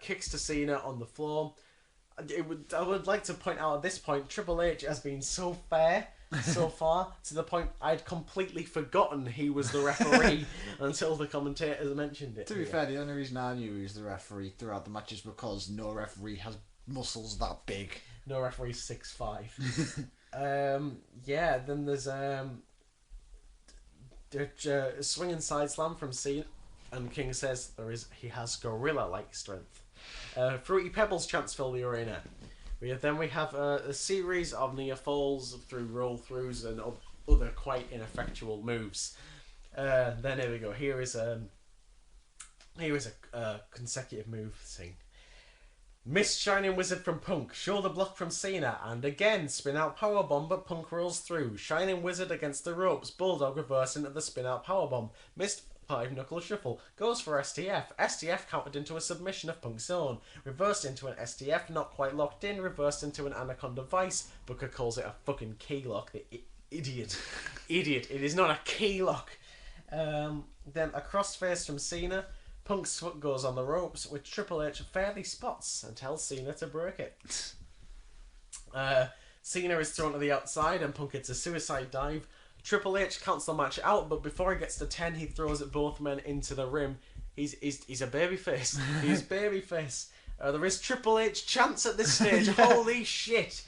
Kicks to Cena on the floor. I would like to point out at this point, Triple H has been so fair so far, to the point I'd completely forgotten he was the referee until the commentators mentioned it. To be fair, the only reason I knew he was the referee throughout the match is because no referee has muscles that big. No referee 6'5". Yeah, then there's a swinging side slam from Cena, and King says he has gorilla-like strength. Fruity Pebbles chants fill the arena. We have a series of near falls through roll-throughs and other quite ineffectual moves. Then here we go. Here is a consecutive move thing. Missed Shining Wizard from Punk, shoulder block from Cena, and again spin out powerbomb, but Punk rolls through. Shining Wizard against the ropes, Bulldog reverse into the spin out powerbomb. Missed 5-knuckle shuffle, goes for STF. STF countered into a submission of Punk's own. Reversed into an STF, not quite locked in, reversed into an Anaconda Vice. Booker calls it a fucking key lock, the idiot. Idiot, it is not a key lock. Then a crossface from Cena. Punk's foot goes on the ropes, which Triple H fairly spots and tells Cena to break it. Cena is thrown to the outside and Punk hits a suicide dive. Triple H counts the match out, but before he gets to 10, he throws both men into the rim. He's a babyface. He's babyface. There is Triple H chants at this stage. Yeah. Holy shit!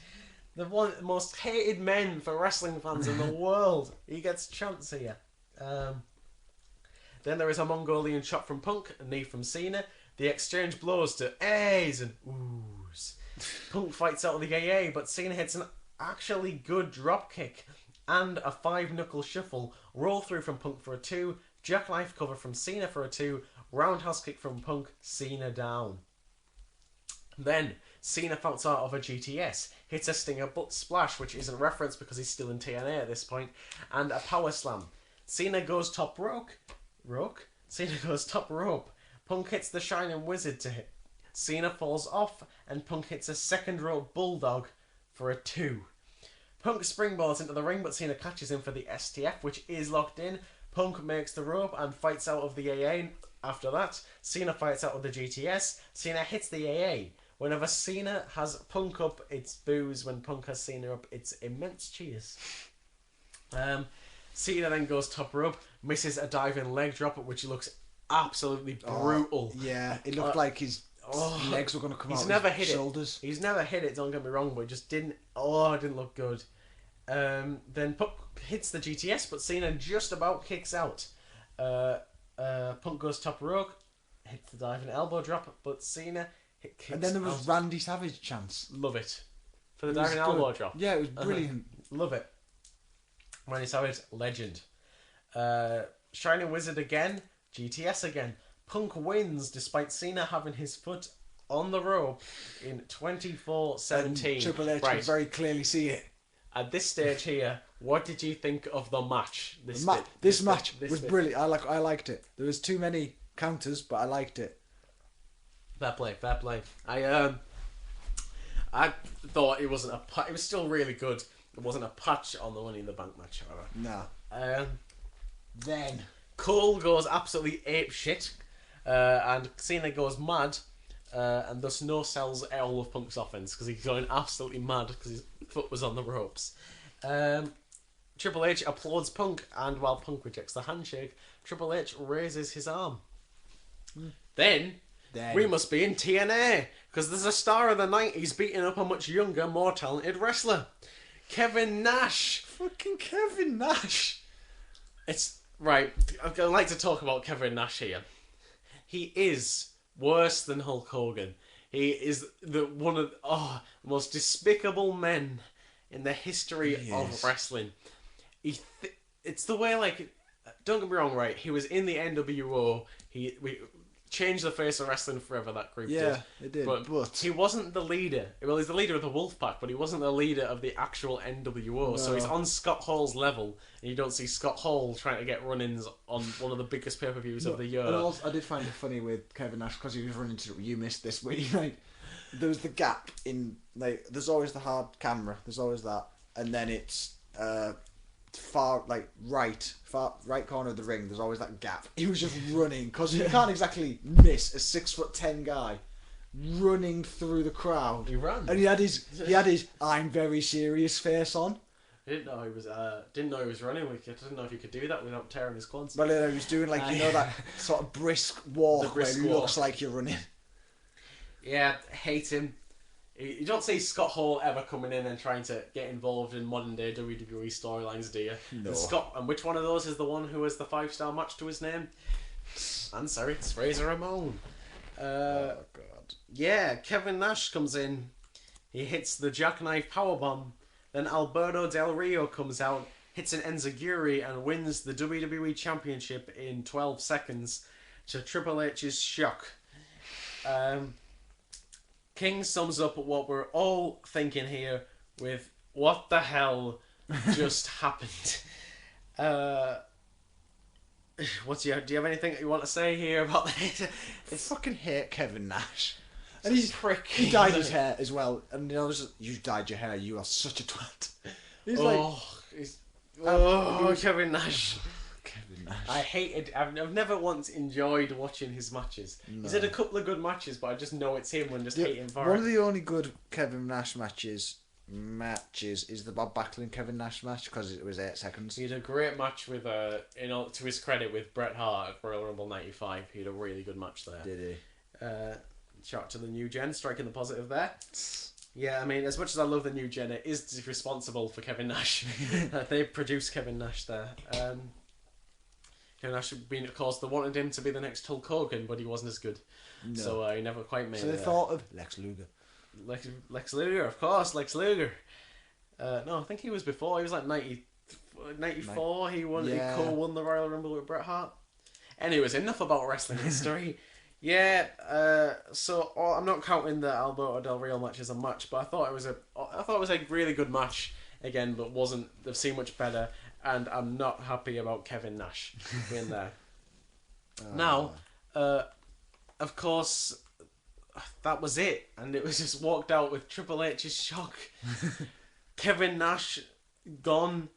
The most hated men for wrestling fans in the world. He gets chants here. Then there is a Mongolian chop from Punk, a knee from Cena. The exchange blows to A's and oohs. Punk fights out of the AA, but Cena hits an actually good drop kick and a 5-knuckle shuffle. Roll through from Punk for a 2. Jackknife cover from Cena for a 2. Roundhouse kick from Punk. Cena down. Then Cena fights out of a GTS, hits a Stinger butt splash, which isn't referenced because he's still in TNA at this point, and a power slam. Cena goes top rope. Cena goes top rope. Punk hits the Shining Wizard to hit. Cena falls off, and Punk hits a second rope bulldog for a 2. Punk springboards into the ring, but Cena catches him for the STF, which is locked in. Punk makes the rope and fights out of the AA. After that, Cena fights out of the GTS. Cena hits the AA. Whenever Cena has Punk up, it's boos. When Punk has Cena up, it's immense cheers. Cena then goes top rope, misses a diving leg drop, which looks absolutely brutal. Yeah, it looked like his legs were going to come out of his shoulders. He's never hit it, don't get me wrong, but it just didn't... Oh, it didn't look good. Then Punk hits the GTS, but Cena just about kicks out. Punk goes top rope, hits the diving elbow drop, but Cena kicks and then there was out. Randy Savage chance. Love it. For the diving elbow drop. Yeah, it was brilliant. Love it. Randy Savage, legend. Shining Wizard again, GTS again. Punk wins despite Cena having his foot on the rope in 24-17. Triple H could very clearly see it. At this stage here, what did you think of the match? This match was brilliant. I liked it. There was too many counters, but I liked it. Fair play. I thought it wasn't it was still really good. It wasn't a patch on the Money in the Bank match, however. No. Then Cole goes absolutely ape shit, and Cena goes mad, and thus no sells all of Punk's offense because he's going absolutely mad because his foot was on the ropes. Triple H applauds Punk, and while Punk rejects the handshake, Triple H raises his arm. Then we must be in TNA because there's a star of the 90s beating up a much younger, more talented wrestler. Kevin Nash. Fucking Kevin Nash. It's right. I'd like to talk about Kevin Nash here. He is worse than Hulk Hogan. He is one of the most despicable men in the history of wrestling. It's the way, like, don't get me wrong, right? He was in the NWO. We changed the face of wrestling forever, that group did. Yeah, it did. But he wasn't the leader. Well, he's the leader of the Wolfpack, but he wasn't the leader of the actual NWO. No. So he's on Scott Hall's level, and you don't see Scott Hall trying to get run-ins on one of the biggest pay-per-views of the year. And also, I did find it funny with Kevin Nash because he was running to... You missed this, where there was the gap in... Like, there's always the hard camera. There's always that. And then it's... far right corner of the ring, there's always that gap. He was just running because you can't exactly miss a 6'10" guy running through the crowd. He ran, and he had his I'm very serious face on. I didn't know he was running. I didn't know if you could do that without tearing his quads. But he was doing that sort of brisk walk where he looks like you're running. Yeah, hate him. You don't see Scott Hall ever coming in and trying to get involved in modern day WWE storylines, do you? No. And which one of those is the one who has the 5-star match to his name? Answer, it's Razor Ramon. Oh God. Yeah, Kevin Nash comes in. He hits the jackknife powerbomb. Then Alberto Del Rio comes out, hits an enziguri, and wins the WWE Championship in 12 seconds to Triple H's shock. King sums up what we're all thinking here with what the hell just happened. Do you have anything you want to say here about this? I fucking hate Kevin Nash. And he's prick. He dyed his hair as well. And you dyed your hair, you are such a twat. He's Kevin Nash. Kevin Nash. I hated. I've never once enjoyed watching his matches. No. He's had a couple of good matches, but I just know it's him and just hate him for it. One of the only good Kevin Nash matches matches is the Bob Backlund Kevin Nash match because it was 8 seconds. He had a great match with, to his credit, with Bret Hart at Royal Rumble 95. He had a really good match there. Did he? Shout out to the new gen, striking the positive there. Yeah, I mean, as much as I love the new gen, it is responsible for Kevin Nash. They produced Kevin Nash there. Kevin Nash being, of course, they wanted him to be the next Hulk Hogan, but he wasn't as good. No. So he never quite made it. So they thought of Lex Luger. Lex Luger, of course, Lex Luger. No, I think he was before. He was like 94. He won. Yeah. He co-won the Royal Rumble with Bret Hart. Anyways, enough about wrestling history. Yeah. So I'm not counting the Alberto Del Rio match as a match, but I thought it was a really good match again, but they've seen much better, and I'm not happy about Kevin Nash being there. Now, of course, that was it, and it was just walked out with Triple H's shock. Kevin Nash gone,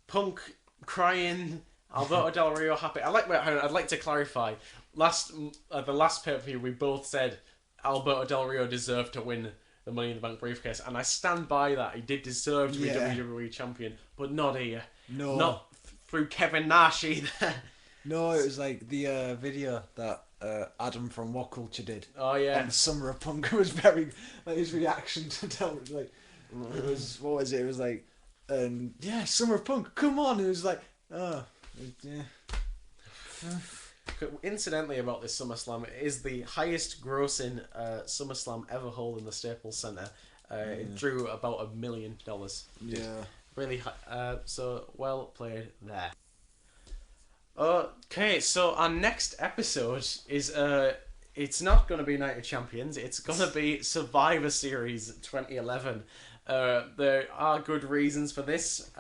Punk crying, Alberto Del Rio happy. I'd like to clarify. The last pay-per-view, we both said Alberto Del Rio deserved to win the Money in the Bank briefcase, and I stand by that. He did deserve to be WWE champion, but not here. No, not through Kevin Nash either. No, it was like the video that Adam from What Culture did. Oh yeah. And Summer of Punk was very his reaction to tell it was what was it? It was like, yeah, Summer of Punk, come on! It was like, oh, yeah. Incidentally, about this SummerSlam, it is the highest grossing SummerSlam ever held in the Staples Center. It drew about $1 million. Yeah. Really high. So well played there. Okay, so our next episode is it's not going to be Night of Champions. It's going to be Survivor Series 2011. There are good reasons for this.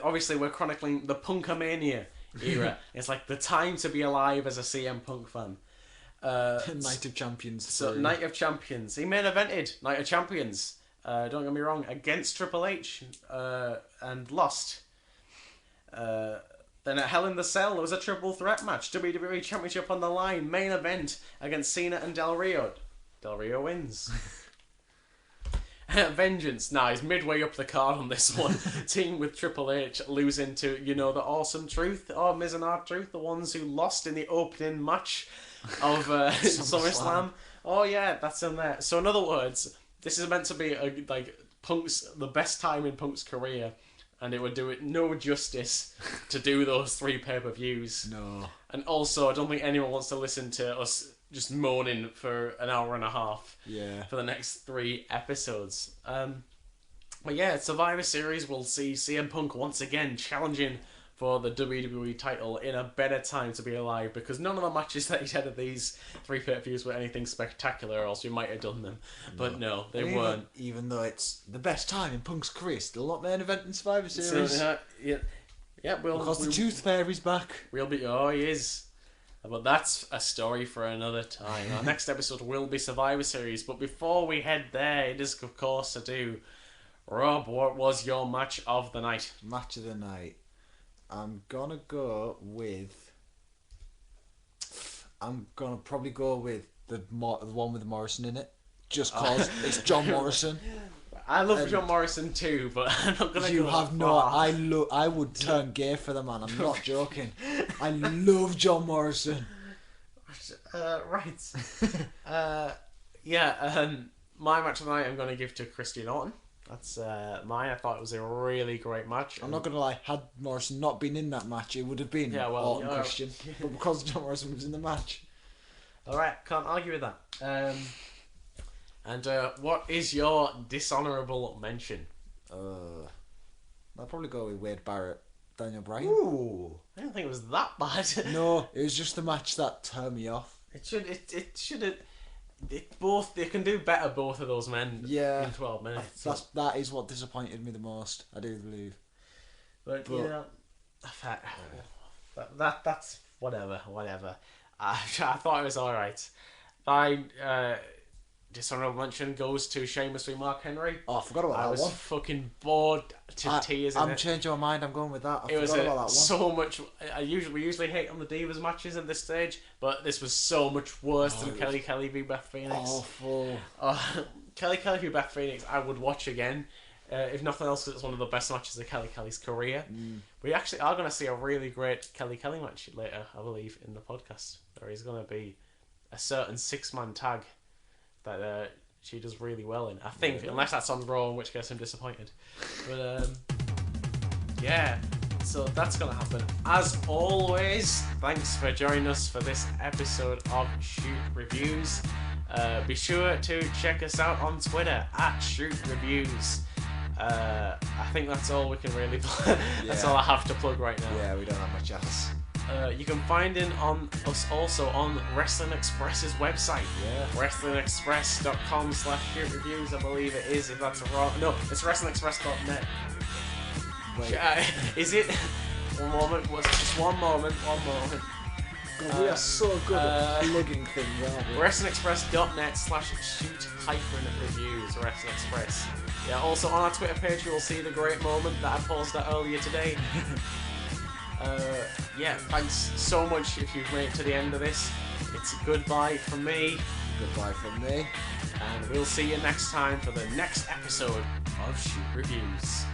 Obviously, we're chronicling the Punkamania era. It's like the time to be alive as a CM Punk fan. Night of Champions. So Night of Champions. He main evented Night of Champions. Don't get me wrong, against Triple H and lost. Then at Hell in the Cell, there was a triple threat match. WWE Championship on the line. Main event against Cena and Del Rio. Del Rio wins. Vengeance. Nah, he's midway up the card on this one. Team with Triple H losing to, the Awesome Truth or Miz and R-Truth, the ones who lost in the opening match of SummerSlam. Oh yeah, that's in there. So in other words, this is meant to be the best time in Punk's career. And it would do it no justice to do those 3 pay-per-views. No. And also, I don't think anyone wants to listen to us just moaning for an hour and a half. Yeah. For the next 3 episodes. But yeah, Survivor Series will see CM Punk once again challenging for the WWE title in a better time to be alive, because none of the matches that he had of these 3 pay-per-views were anything spectacular, or else we might have done them. But no, they weren't. Even though it's the best time in Punk's career, still not main event in Survivor Series. So, yeah, because the Tooth Fairy's back. He is. But that's a story for another time. Our next episode will be Survivor Series, but before we head there, it is of course to do. Rob, what was your match of the night? Match of the night. I'm gonna probably go with the one with Morrison in it, just cause it's John Morrison. I love John Morrison too, but I'm not gonna. You have no. I would turn gay for the man. I'm not joking. I love John Morrison. Right. My match of the night I'm gonna give to Christian Orton. That's mine. I thought it was a really great match. I'm not going to lie, had Morrison not been in that match, it would have been Orton Christian. But because John Morrison was in the match. Alright, can't argue with that. And what is your dishonourable mention? I'll probably go with Wade Barrett, Daniel Bryan. Ooh, I didn't think it was that bad. No, it was just the match that turned me off. It should have. They can do better, both of those men. Yeah, in 12 minutes. That is what disappointed me the most. I do believe. But that's whatever. I thought it was all right. Dishonorable mention goes to Sheamus v Mark Henry. Oh, I forgot about that one. I was fucking bored to tears. I'm changing my mind. I'm going with that. I forgot about that one. So much. We usually hate on the Divas matches at this stage, but this was so much worse than Kelly v Beth Phoenix. Awful. Kelly Kelly v Beth Phoenix, I would watch again. If nothing else, 'cause it's one of the best matches of Kelly Kelly's career. We actually are going to see a really great Kelly Kelly match later, I believe, in the podcast. There is going to be a certain 6-man tag that she does really well in. I think, unless that's on Raw, in which case I'm disappointed. But yeah, so that's going to happen. As always, thanks for joining us for this episode of Shoot Reviews. Be sure to check us out on Twitter at Shoot Reviews. I think that's all we can really that's all I have to plug right now. Yeah, we don't have much else. You can find us also on Wrestling Express's website. Yeah. WrestlingExpress.com/shootreviews, I believe it is, if that's wrong. No, it's WrestlingExpress.net. Wait. Is it? One moment. Just one moment. God, we are so good at plugging things, aren't we? WrestlingExpress.net/shoot-reviews. Wrestling Express. Yeah, also on our Twitter page, you will see the great moment that I paused at earlier today. Yeah, thanks so much if you've made it to the end of this. It's a goodbye from me. Goodbye from me. And we'll see you next time for the next episode of Shoot Reviews.